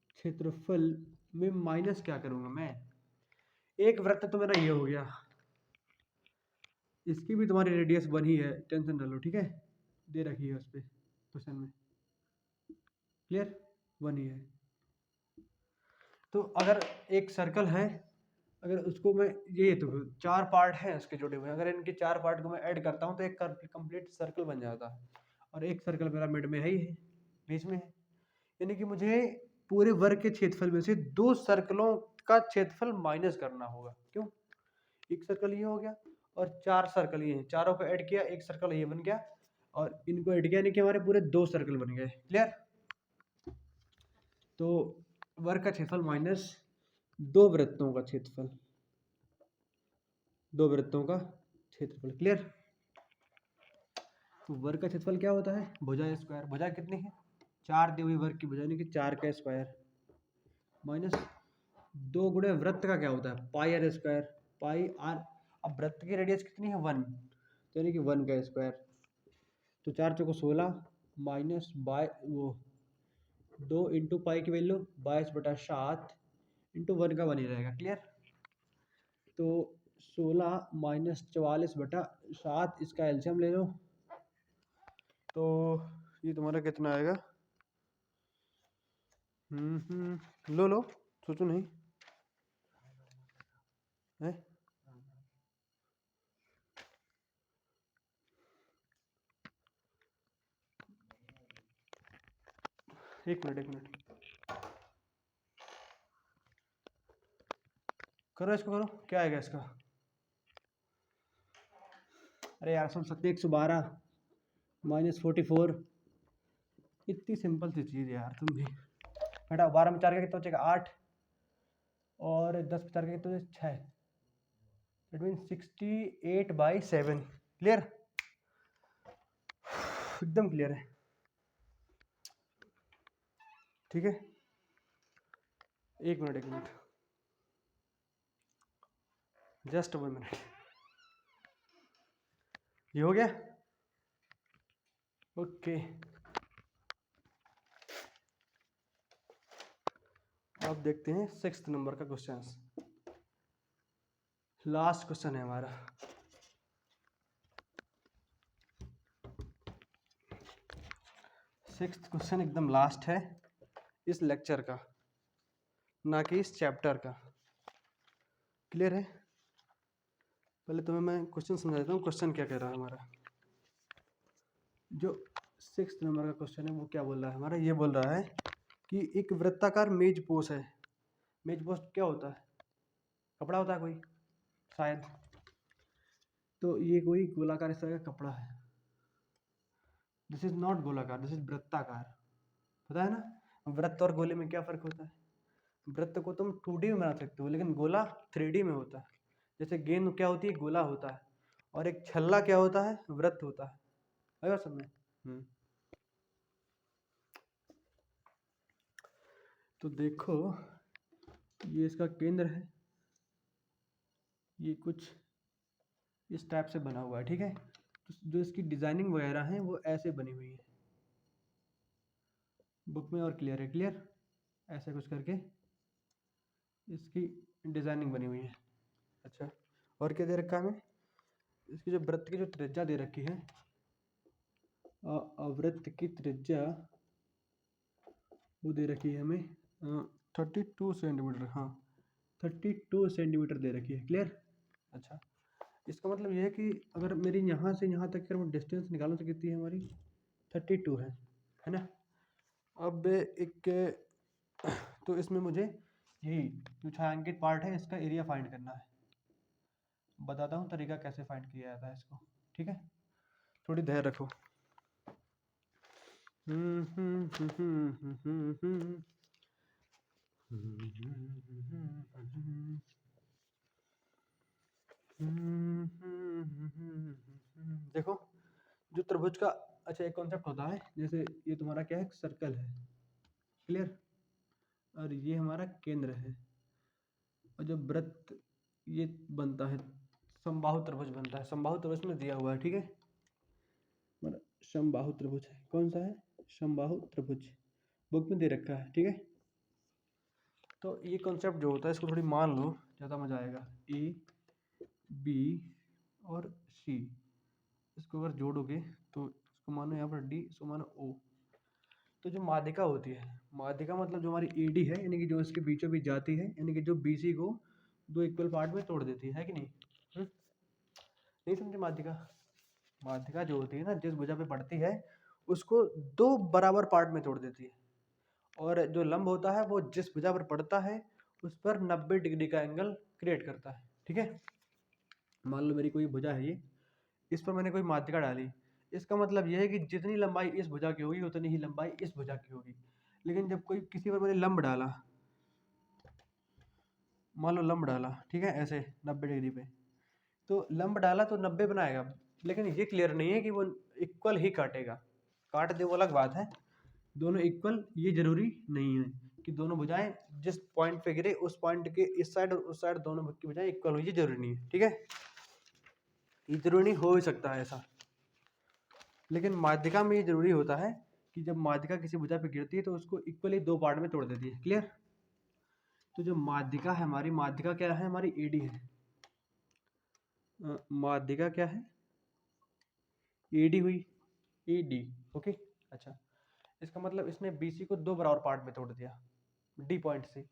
क्षेत्रफल में माइनस क्या करूँगा मैं? एक वृत्त तो मेरा ये हो गया, इसकी भी तुम्हारी रेडियस 1 ही है, टेंशन न लो। ठीक है, दे रखी है उस पर क्वेश्चन में। क्लियर? 1 ही है। तो अगर एक सर्कल है, अगर उसको मैं, ये तो 4 पार्ट हैं उसके जुड़े हुए, अगर इनके 4 पार्ट को मैं ऐड करता हूँ तो एक कंप्लीट सर्कल बन जाता है। और एक सर्कल मेरा मिड में है ही है, बीच में है, यानी कि मुझे पूरे वर्ग के क्षेत्रफल में से 2 सर्कलों का क्षेत्रफल माइनस करना होगा। क्यों? एक सर्कल ये हो गया और 4 सर्कल ये हैं, चारों को ऐड किया, एक सर्कल ये बन गया, और इनको ऐड किया, यानी कि हमारे पूरे 2 सर्कल बन गए। क्लियर? तो वर्ग का क्षेत्रफल माइनस 2 वृत्तों का क्षेत्रफल, 2 वृत्तों का क्षेत्रफल। क्लियर? तो वर्ग का क्षेत्रफल क्या होता है? भुजा स्क्वायर। भुजा कितनी है? 4 दी हुई वर्ग की भुजा यानी कि 4 का स्क्वायर माइनस 2 गुणे वृत्त का क्या होता है पाई आर स्क्वायर पाई आर। अब वृत्त की रेडियस कितनी है 1, तो यानी कि 1 का स्क्वायर। तो 4 चौको 16 माइनस बाई वो 2 इंटू पाई की वैल्यू 22/7 इंटू 1 का 1 ही रहेगा। क्लियर। तो 16 माइनस 44/7 इसका एलसीएम ले लो तो ये तुम्हारा कितना आएगा। लो सोचो नहीं है। एक मिनट करो इसको, करो क्या आएगा इसका। अरे यार सुन सकते 112 माइनस 44, इतनी सिंपल सी चीज़ यार तुम भी। बेटा 12 में 4 का कितना बचेगा 8 और 10 में 4 का कितना 6, दैट मीन 68/7। क्लियर, एकदम क्लियर है। ठीक है, एक मिनट जस्ट 1 मिनट। ये हो गया ओके। अब देखते हैं 6th नंबर का क्वेश्चन, लास्ट क्वेश्चन है हमारा। सिक्स्थ क्वेश्चन एकदम लास्ट है इस लेक्चर का, ना कि इस चैप्टर का। क्लियर है। पहले तुम्हें मैं क्वेश्चन समझा देता हूँ क्वेश्चन क्या कह रहा है हमारा। जो 6th नंबर का क्वेश्चन है वो क्या बोल रहा है हमारा, ये बोल रहा है कि एक वृत्ताकार मेज पोस्ट है। मेज पोस्ट क्या होता है, कपड़ा होता है कोई शायद। तो ये कोई गोलाकार इस तरह का कपड़ा है। दिस इज नॉट गोलाकार, दिस इज वृत्ताकार। पता है ना वृत्त और गोले में क्या फर्क होता है। वृत्त को तुम 2D में बना सकते हो लेकिन गोला 3D में होता है। जैसे गेंद क्या होती है गोला होता है और एक छल्ला क्या होता है वृत्त होता है। आया समझ में। तो देखो ये इसका केंद्र है, ये कुछ इस टाइप से बना हुआ है। ठीक है, तो जो इसकी डिजाइनिंग वगैरह है वो ऐसे बनी हुई है बुक में और क्लियर है। क्लियर, ऐसे कुछ करके इसकी डिजाइनिंग बनी हुई है। अच्छा, और क्या दे रखा है हमें, इसकी जो वृत्त की जो त्रिज्या दे रखी है, वृत्त की त्रिज्या वो दे रखी है हमें 32 सेंटीमीटर। हाँ 32 सेंटीमीटर दे रखी है। क्लियर। अच्छा, इसका मतलब ये है कि अगर मेरी यहाँ से यहाँ तक मैं डिस्टेंस निकालूँ तो कितनी है हमारी 32 है ना। अब एक तो इसमें मुझे यही जो छायांकित पार्ट है इसका एरिया फाइंड करना है। बताता हूँ तरीका कैसे फाइंड किया जाता है इसको। ठीक है, थोड़ी धैर्य रखो। देखो जो त्रिभुज का अच्छा एक कॉन्सेप्ट होता है, जैसे ये तुम्हारा क्या है सर्कल है। क्लियर, और ये हमारा केंद्र है और जो वृत्त ये बनता है समबाहु त्रिभुज बनता है। समबाहु त्रिभुज में दिया हुआ है। ठीक है, मतलब समबाहु त्रिभुज है। कौन सा है समबाहु त्रिभुज, बुक में दे रखा है। ठीक है, तो ये कॉन्सेप्ट जो होता है इसको थोड़ी मान लो, ज़्यादा मजा आएगा। ए बी और सी, इसको अगर जोड़ोगे तो इसको मानो यहाँ पर डी, इसको मानो ओ। तो जो माध्यिका होती है, माध्यिका मतलब जो हमारी एडी है यानी कि जो इसके बीचों बीच जाती है, यानी कि जो बीसी को दो इक्वल पार्ट में तोड़ देती है कि नहीं। नहीं समझे माध्यिका, माध्यिका जो होती है ना जिस भुजा पे पड़ती है उसको दो बराबर पार्ट में तोड़ देती है। और जो लंब होता है वो जिस भुजा पर पड़ता है उस पर 90 डिग्री का एंगल क्रिएट करता है। ठीक है, मान लो मेरी कोई भुजा है ये, इस पर मैंने कोई माध्यिका डाली, इसका मतलब यह है कि जितनी लंबाई इस भुजा की होगी उतनी ही लंबाई इस भुजा की होगी। लेकिन जब कोई किसी पर मैंने लंब डाला, मान लो लंब डाला, ठीक है ऐसे 90 डिग्री पे, तो लंब डाला तो 90 बनाएगा, लेकिन ये क्लियर नहीं है कि वो इक्वल ही काटेगा। काट दे वो अलग बात है, दोनों इक्वल ये जरूरी नहीं है कि दोनों भुजाएं जिस पॉइंट पे गिरे उस पॉइंट के इस साइड और उस साइड दोनों की भुजाएं इक्वल हो, ये जरूरी नहीं है, ठीक है। ये जरूरी नहीं, हो ही सकता है ऐसा, लेकिन माध्यिका में ये जरूरी होता है कि जब माध्यिका किसी भुजा पे गिरती है तो उसको इक्वली दो पार्ट में तोड़ देती है। क्लियर। तो जो माध्यिका है हमारी, माध्यिका क्या है हमारी, एडी है। माध्यिका क्या है, एडी हुई, एडी। ओके। अच्छा, इसका मतलब इसने बीसी को दो बराबर पार्ट में तोड़ दिया डी पॉइंट से।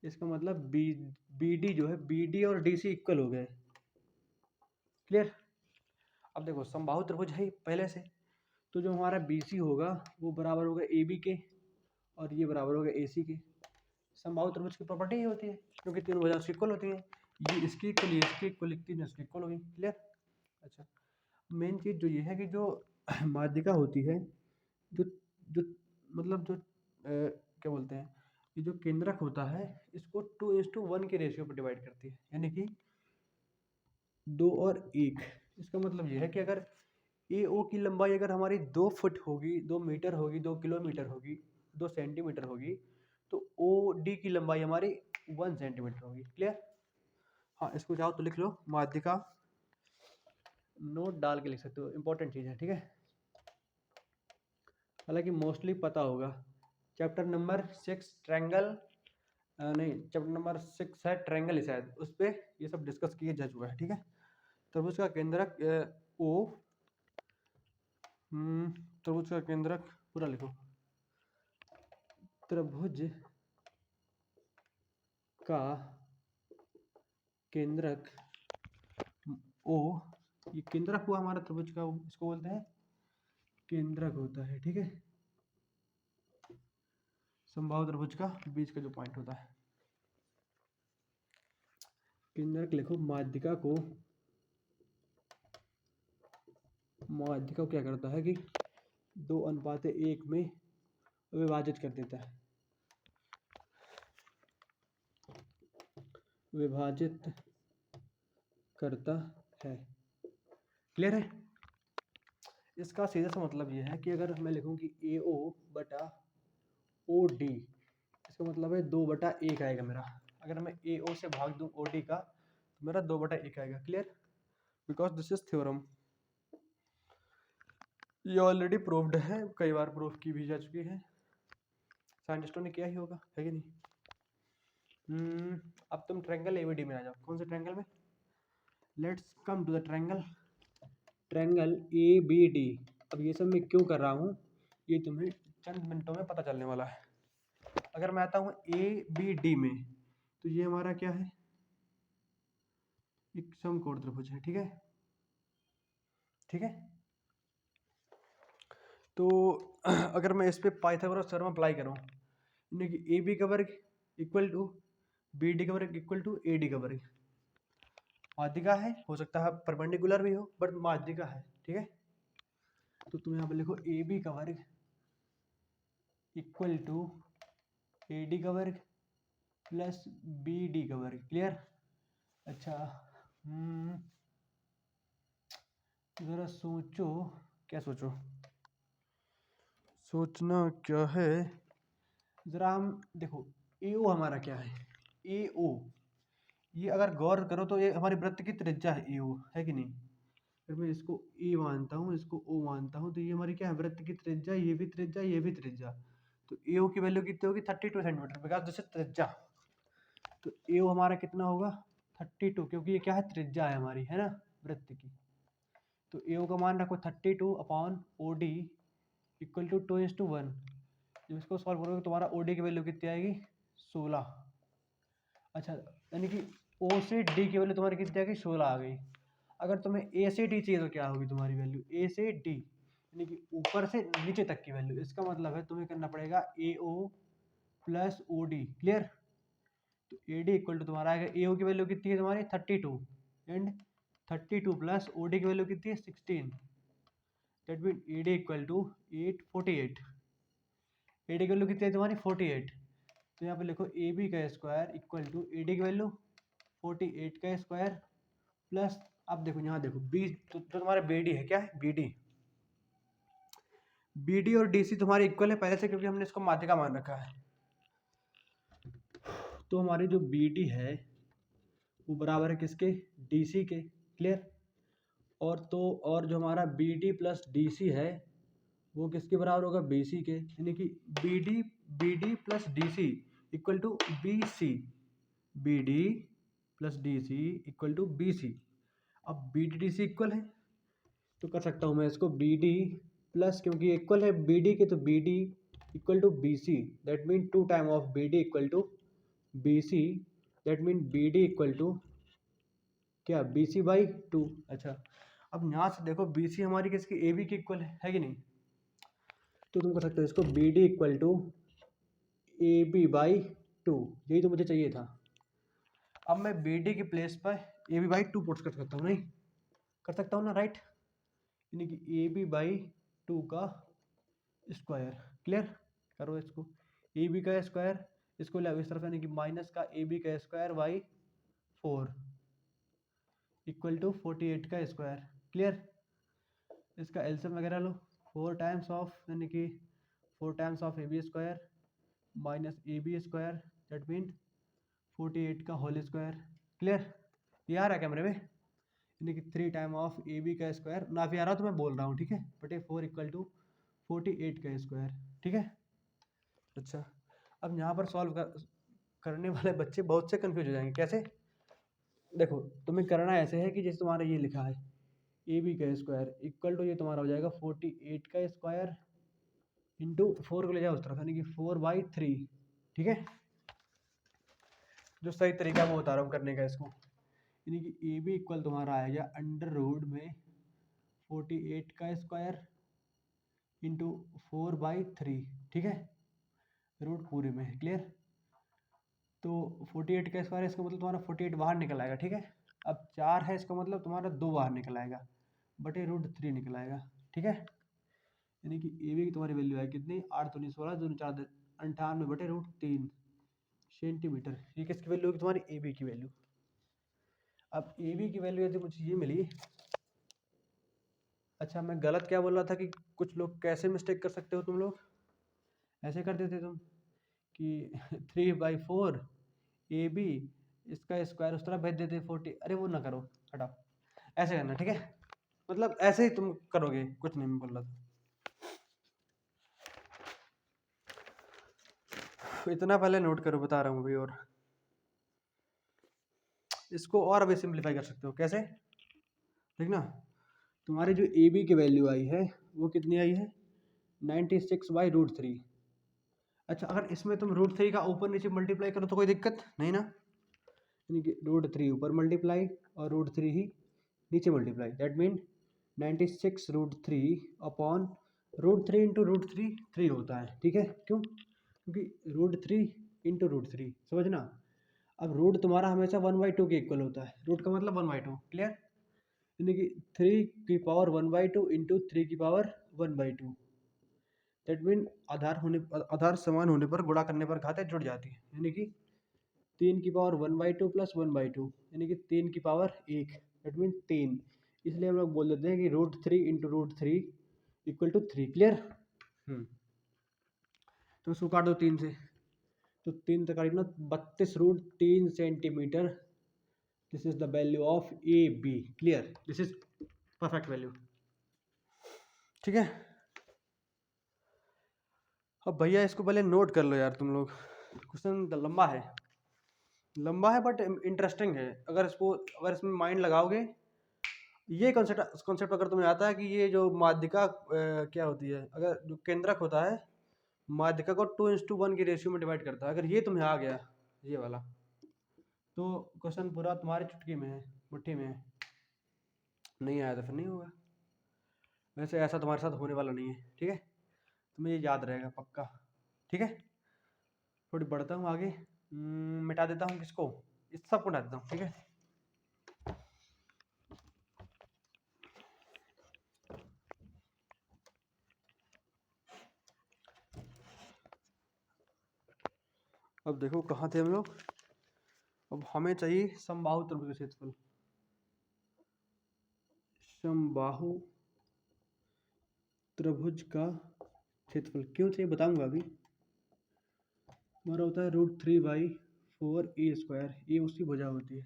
इसका मतलब बीडी जो है, बीडी और डीसी इक्वल हो गए। क्लियर। अब देखो समबाहु त्रिभुज है पहले से, तो जो हमारा बीसी होगा वो बराबर होगा एबी के, और ये बराबर होगा एसी के। समबाहु त्रिभुज की प्रॉपर्टी ही होती है क्योंकि तीनों भुजाएं इक्वल होती हैं, ये इसकी इक्वल, ये इसकी इक्वल, तीनों इसकी इक्वल होगी। क्लियर। अच्छा, मेन चीज़ जो ये है कि जो माध्यिका होती है, जो जो मतलब जो क्या बोलते हैं, ये जो केंद्रक होता है इसको 2:1 के रेशियो पर डिवाइड करती है, यानी कि 2 और 1। इसका मतलब ये है कि अगर ए ओ की लंबाई अगर हमारी 2 फुट होगी, 2 मीटर होगी, 2 किलोमीटर होगी, 2 सेंटीमीटर होगी, तो ओ डी की लंबाई हमारी 1 सेंटीमीटर होगी। क्लियर। हाँ, इसको चाहो तो लिख लो, माध्यिका नोट डाल के लिख सकते हो, इंपॉर्टेंट चीज़ है, ठीक है। हालांकि मोस्टली पता होगा। चैप्टर नंबर 6 ट्रायंगल, नहीं चैप्टर नंबर 6 है ट्रायंगल ही शायद, उस पर ये सब डिस्कस किया जा चुका है, ठीक है। त्रिभुज का केंद्रक ओ, त्रिभुज का केंद्रक पूरा लिखो, त्रिभुज का केंद्रक ओ, ये केंद्रक हुआ हमारा त्रिभुज का, इसको बोलते हैं केंद्रक होता है, ठीक है। समबाहु त्रिभुज का बीच का जो पॉइंट होता है, केंद्रक लिखो। माध्यिका को क्या करता है कि 2:1 में विभाजित कर देता है, विभाजित करता है। क्लियर है। इसका सीधा सा मतलब यह है कि अगर मैं लिखूं कि ए ओ बटा ओ डी, इसका मतलब है 2/1 आएगा मेरा। अगर मैं ए ओ से भाग दूं ओ डी का तो मेरा 2/1 आएगा। Clear. Because this is theorem, ये ऑलरेडी प्रूव्ड है, कई बार प्रूव की भी जा चुकी है, साइंटिस्टों ने किया ही होगा, है कि नहीं। अब तुम ट्रायंगल एबीडी में आ जाओ। कौन से ट्रायंगल में, let's come to the triangle A B D. अब ये सब मैं क्यों कर रहा हूँ ये तुम्हें चंद मिनटों में पता चलने वाला है। अगर मैं आता हूँ ए बी डी में, तो ये हमारा क्या है, एक समकोण त्रिभुज है, ठीक है, ठीक है। तो अगर मैं इस पे पाइथागोरस थ्योरम अप्लाई करूँ, यानी कि ए बी का वर्ग इक्वल टू बी डी का वर्ग इक्वल टू ए डी का वर्ग, माध्यिका है, हो सकता है परपेंडिकुलर भी हो बट माध्यिका है, ठीक है। तो तुम यहाँ पे लिखो ए बी का वर्ग इक्वल टू ए डी का वर्ग प्लस बी डी का वर्ग। क्लियर। अच्छा, जरा सोचो, क्या सोचो, सोचना क्या है, जरा हम देखो ए ओ हमारा क्या है, ए ओ, ये अगर गौर करो तो ये हमारी वृत्त की त्रिज्या है, ए ओ है कि नहीं। अगर मैं इसको ए मानता हूँ, इसको ओ मानता हूँ, तो ये हमारी क्या है, वृत्त की त्रिज्या, ये भी त्रिज्या, ये भी त्रिज्या। तो ए ओ की वैल्यू कितनी होगी, 32 सेंटीमीटर, बिकॉज दिस इज त्रिज्या। तो ए ओ हमारा कितना होगा, 32, क्योंकि ये क्या है, त्रिज्या है हमारी, है ना, वृत्त की। तो ए ओ का मान रखो 32/OD इक्वल टू 2:1। जब इसको सॉल्व करोगे तुम्हारा OD की वैल्यू कितनी आएगी, 16। अच्छा, यानी कि O से D की वैल्यू तुम्हारी कितनी आ गई, 16 आ गई। अगर तुम्हें A से D चाहिए तो क्या होगी तुम्हारी वैल्यू, A से D, यानी कि ऊपर से नीचे तक की वैल्यू। इसका मतलब है तुम्हें करना पड़ेगा AO प्लस OD। क्लियर। तो AD इक्वल टू तुम्हारा आएगा, AO की वैल्यू कितनी है तुम्हारी 32, एंड 32 प्लस OD की वैल्यू कितनी है 16, that mean AD equal to 848। AD की वैल्यू कितनी है तुम्हारी 48। तो यहाँ पे लिखो ए बी का square equal to A D की वैल्यू 48 का स्क्वायर प्लस, अब देखो यहाँ देखो बी, तो तुम्हारा बी डी है, क्या है बी डी, बी डी और डी सी तुम्हारे इक्वल है पहले से, क्योंकि हमने इसको माध्यिका मान रखा है। तो हमारी जो बी डी है वो बराबर है किसके, डी सी के। क्लियर। और जो हमारा B D plus D C है वो किसके बराबर होगा, बी सी के। यानी कि B D plus D C equal to B C, B D plus D C equal to B C. अब B D D C equal है तो कर सकता हूँ मैं इसको बी डी प्लस, क्योंकि इक्वल है बी डी के, तो B D equal to B C, that mean 2 time of B D equal to B C, that mean B D equal to क्या, बी सी बाई 2। अच्छा, अब यहाँ से देखो बी सी हमारी किसकी, ए बी की इक्वल है कि नहीं, तो तुम कर सकते हो इसको B D equal to A B by 2, यही तो मुझे चाहिए था। अब मैं बी डी की प्लेस पर ए बी बाई 2 पुट कर सकता हूँ, नहीं कर सकता हूँ ना, राइट। यानी कि ए बी बाई 2 का स्क्वायर। क्लियर करो इसको, ए बी का स्क्वायर, इसको ले इस तरफ, यानी कि माइनस का ए बी का स्क्वायर बाई 4 इक्वल टू 48 का स्क्वायर। क्लियर। इसका एलसीएम वगैरह लो, 4 टाइम्स ऑफ, यानी कि 4 times of A B square minus A B square, that mean 48 का होल स्क्वायर। क्लियर। ये आ रहा है कैमरे में, यानी कि 3 टाइम ऑफ ए बी का स्क्वायर, ना भी आ रहा तो मैं बोल रहा हूँ, ठीक है, बटे 4 इक्वल टू 48 का स्क्वायर। ठीक है। अच्छा, अब यहाँ पर करने वाले बच्चे बहुत से कंफ्यूज हो जाएंगे। कैसे, देखो तुम्हें करना ऐसे है कि जैसे तुम्हारा ये लिखा है ए बी का स्क्वायर इक्वल टू, ये तुम्हारा हो जाएगा 48 का स्क्वायर इंटू 4 को ले जाओ उस तरफ, यानी कि 4/3। ठीक है, जो सही तरीका मैं बता रहा हूँ करने का इसको, यानी कि ए बी इक्वल तुम्हारा आएगा अंडर रूट में 48 का स्क्वायर इंटू 4/3। ठीक है, रूट पूरे में है। क्लियर। तो 48 का स्क्वायर, इसका मतलब तुम्हारा 48 बाहर निकल आएगा। ठीक है, अब 4 है, इसका मतलब तुम्हारा 2 बाहर निकल आएगा, बटे √3 निकल आएगा। ठीक है, यानी कि ए बी की तुम्हारी वैल्यू है कितनी, 8 दूनी 16 दूनी 4 98 बटे √3 सेंटीमीटर। ये किसकी वैल्यू होगी, तुम्हारी ए बी की वैल्यू। अब ए बी की वैल्यू यदि मुझे ये मिली, अच्छा मैं गलत क्या बोल रहा था कि कुछ लोग कैसे मिस्टेक कर सकते हो तुम लोग, ऐसे कर देते तुम कि 3/4 ए बी, इसका स्क्वायर उस तरफ भेज देते 40, अरे वो ना करो, हटाओ, ऐसे करना। ठीक है, मतलब ऐसे ही तुम करोगे, कुछ नहीं मैं बोल रहा था। इतना पहले नोट करो, बता रहा हूँ अभी। और इसको और अभी सिंप्लीफाई कर सकते हो, कैसे, देखना। तुम्हारी जो ए बी की वैल्यू आई है वो कितनी आई है, 96/√3। अच्छा, अगर इसमें तुम √3 का ऊपर नीचे मल्टीप्लाई करो तो कोई दिक्कत नहीं ना, यानी कि √3 ऊपर मल्टीप्लाई और √3 ही नीचे multiply, that mean 96√3 upon √3 into √3 3 होता है। ठीक है, क्यों, क्योंकि √3 इंटू √3, समझना। अब रूट तुम्हारा हमेशा 1/2 के इक्वल होता है, रूट का मतलब 1/2। क्लियर, यानी कि 3 की पावर 1/2 इंटू 3 की पावर 1/2, दैट मीन आधार समान होने पर गुणा करने पर घातें जुड़ जाती है, यानी कि 3 की पावर 1/2 प्लस 1/2, यानी कि 3 की पावर 1, दैट मीन 3। इसलिए हम लोग बोल देते हैं कि √3 इंटू √3 इक्वल टू 3। क्लियर। तो इसको काट दो 3 से, तो 3 तक काटना 32√3 centimetre. This is the value of A B. Clear, this is perfect value. ठीक है, अब भैया इसको पहले नोट कर लो यार तुम लोग, क्वेश्चन लंबा है बट इंटरेस्टिंग है। अगर इसमें माइंड लगाओगे, ये कॉन्सेप्ट अगर तुम्हें आता है कि ये जो माध्यिका क्या होती है, अगर जो केंद्रक होता है माध्यिका को 2:1 की रेशियो में डिवाइड करता है, अगर ये तुम्हें आ गया ये वाला, तो क्वेश्चन पूरा तुम्हारी चुटकी में है, मुट्ठी में है। नहीं आया तो फिर नहीं होगा, वैसे ऐसा तुम्हारे साथ होने वाला नहीं है। ठीक है, तुम्हें ये याद रहेगा पक्का। ठीक है, थोड़ी बढ़ता हूँ आगे, मिटा देता हूँ किसको, इस सबको हटा देता हूँ। ठीक है, अब देखो कहाँ थे हम लोग। अब हमें चाहिए समबाहु त्रिभुज का क्षेत्रफल, समबाहु त्रिभुज का क्षेत्रफल क्यों चाहिए बताऊंगा अभी। हमारा होता है √3/4 ए उसकी भुजा होती है।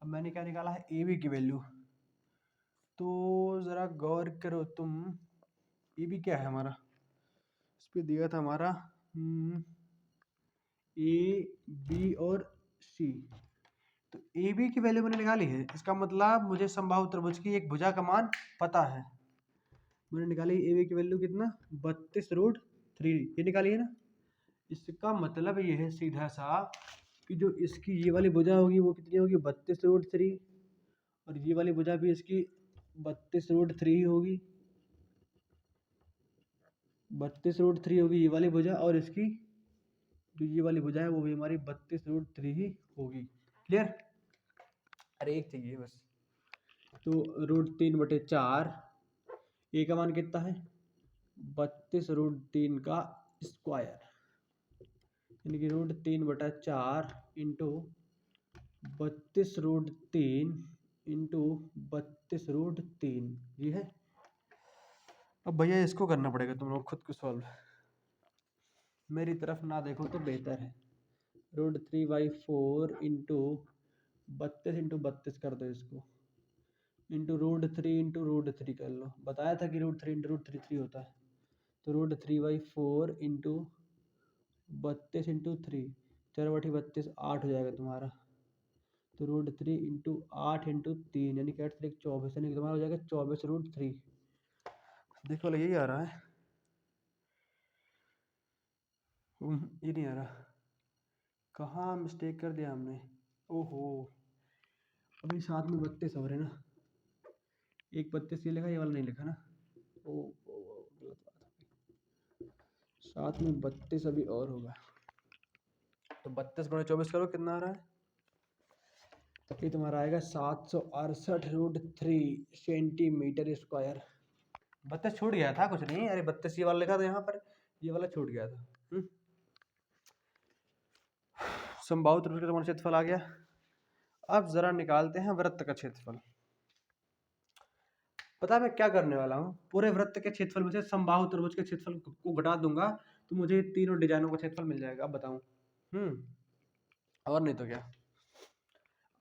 अब मैंने क्या निकाला है ए बी की वैल्यू, तो ज़रा गौर करो तुम। ए बी क्या है हमारा, इस पर दिया था हमारा ए बी और सी। तो ए बी की वैल्यू मैंने निकाली है, इसका मतलब मुझे समबाहु त्रिभुज की एक भुजा का मान पता है। मैंने निकाली ए बी की वैल्यू कितना 32√3 ये निकाली है ना। इसका मतलब ये है सीधा सा कि जो इसकी ये वाली भुजा होगी वो कितनी होगी 32√3, और ये वाली भुजा भी इसकी 32√3 ही होगी। 32√3 होगी ये वाली भुजा, और इसकी जो ये वाली भुजा है वो भी हमारी 32√3 ही होगी। क्लियर। अरे एक चाहिए बस। तो √3/4 ए का मान कितना है 32√3 का स्क्वायर, यानी कि √3/4 इंटू 32√3 इंटू 32√3 ये है। अब भैया इसको करना पड़ेगा तुम लोग खुद को सॉल्व, मेरी तरफ ना देखो तो बेहतर है। √3/4 इंटू 32 कर दो इसको, इंटू √3 इंटू √3 कर लो। बताया था कि √3 इंटू √3 3 होता है। तो √3/4 इंटू 32 इंटू 3, 4/32 8 हो जाएगा तुम्हारा। तो √3 इंटू 8 इंटू 3 यानी कि 8 24, यानी कि तुम्हारा हो जाएगा 24√3। देखो यही आ रहा है। ये नहीं आ रहा, कहाँ मिस्टेक कर दिया हमने। ओहो, अभी साथ में 32 हो रहे ना, एक 32 ये लिखा ये वाला नहीं लिखा ना। ओ गलत बात, साथ में 32 अभी और होगा। तो 32 × 24 करो कितना आ रहा है, ये तुम्हारा आएगा 768√3 सेंटीमीटर स्क्वायर। 32 छूट गया था, कुछ नहीं। अरे 32 ये वाला लिखा था यहाँ पर, ये वाला छूट गया था। समबाहु त्रिभुज का तुम्हारा क्षेत्रफल आ गया। अब जरा निकालते हैं वृत्त का क्षेत्रफल। पता है मैं क्या करने वाला हूँ, पूरे वृत्त के क्षेत्रफल में से समबाहु त्रिभुज के क्षेत्रफल को घटा दूंगा, तो मुझे तीनों डिजाइनों का क्षेत्रफल मिल जाएगा। अब बताऊं और नहीं तो क्या।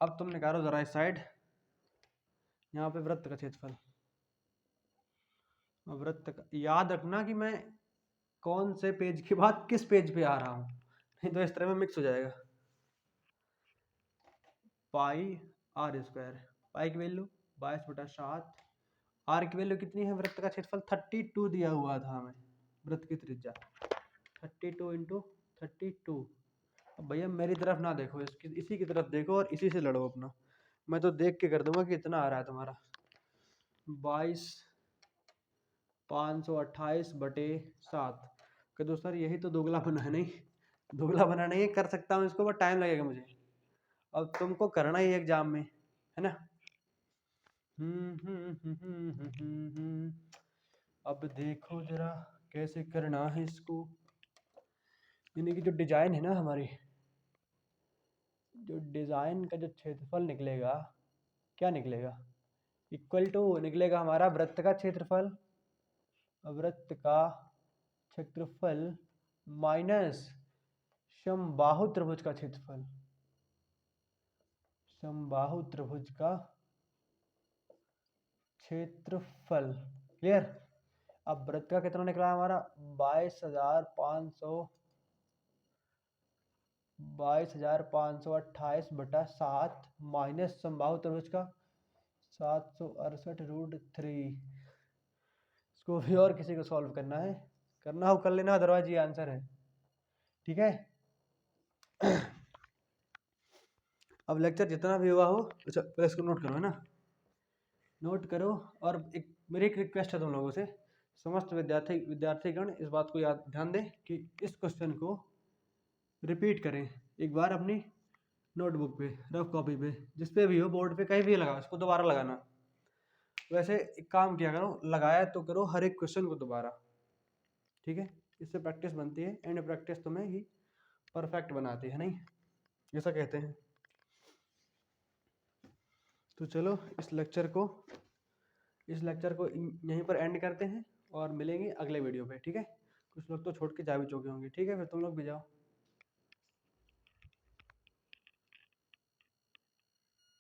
अब तुम निकालो जरा इस साइड, यहाँ पे वृत्त का क्षेत्रफल। वृत्त का याद रखना कि मैं कौन से पेज के बाद किस पेज पे आ रहा हूँ, नहीं तो इस तरह में मिक्स हो जाएगा। πr², पाई की वैल्यू 22/7, आर की वैल्यू कितनी है, वृत्त का क्षेत्रफल 32 दिया हुआ था हमें, वृत्त की त्रिज्या 32 इंटू 32। अब भैया मेरी तरफ ना देखो, इसकी इसी की तरफ देखो और इसी से लड़ो अपना। मैं तो देख के कर दूंगा कि इतना आ रहा है तुम्हारा 22,528/7। कि दोस्तों यही तो दोगला बना है, नहीं दोगला बना नहीं है, कर सकता हूँ इसको, बट टाइम लगेगा मुझे। अब तुमको करना ही एग्जाम में है ना। अब देखो जरा कैसे करना है इसको। यानी कि जो डिजाइन है ना हमारी, जो डिजाइन का जो क्षेत्रफल निकलेगा, क्या निकलेगा, इक्वल टू निकलेगा हमारा वृत्त का क्षेत्रफल, वृत्त का क्षेत्रफल माइनस समबाहु त्रिभुज का क्षेत्रफल, समबाहु त्रिभुज का क्षेत्रफल। क्लियर। अब वृत्त का कितना निकला हमारा 22,528/7 माइनस समबाहु त्रिभुज का 768√3। इसको भी और किसी को सॉल्व करना है, करना हो कर लेना, अदरवाइज ये आंसर है। ठीक है। अब लेक्चर जितना भी हुआ हो, अच्छा पहले इसको नोट करो है ना, नोट करो। और एक मेरी एक रिक्वेस्ट है तुम लोगों से, समस्त विद्यार्थीगण इस बात को याद ध्यान दें कि इस क्वेश्चन को रिपीट करें एक बार अपनी नोटबुक पे, रफ कॉपी पे, जिस पे भी हो, बोर्ड पे कहीं भी लगाओ, इसको दोबारा लगाना। वैसे एक काम किया करो, लगाया तो करो हर एक क्वेश्चन को दोबारा। ठीक है, इससे प्रैक्टिस बनती है, एंड प्रैक्टिस तुम्हें ही परफेक्ट बनाती है, नहीं ऐसा कहते हैं। तो चलो इस लेक्चर को यहीं पर एंड करते हैं, और मिलेंगे अगले वीडियो पे, ठीक है। कुछ लोग तो छोड़ के जा भी चुके होंगे, ठीक है, फिर तुम लोग भी जाओ।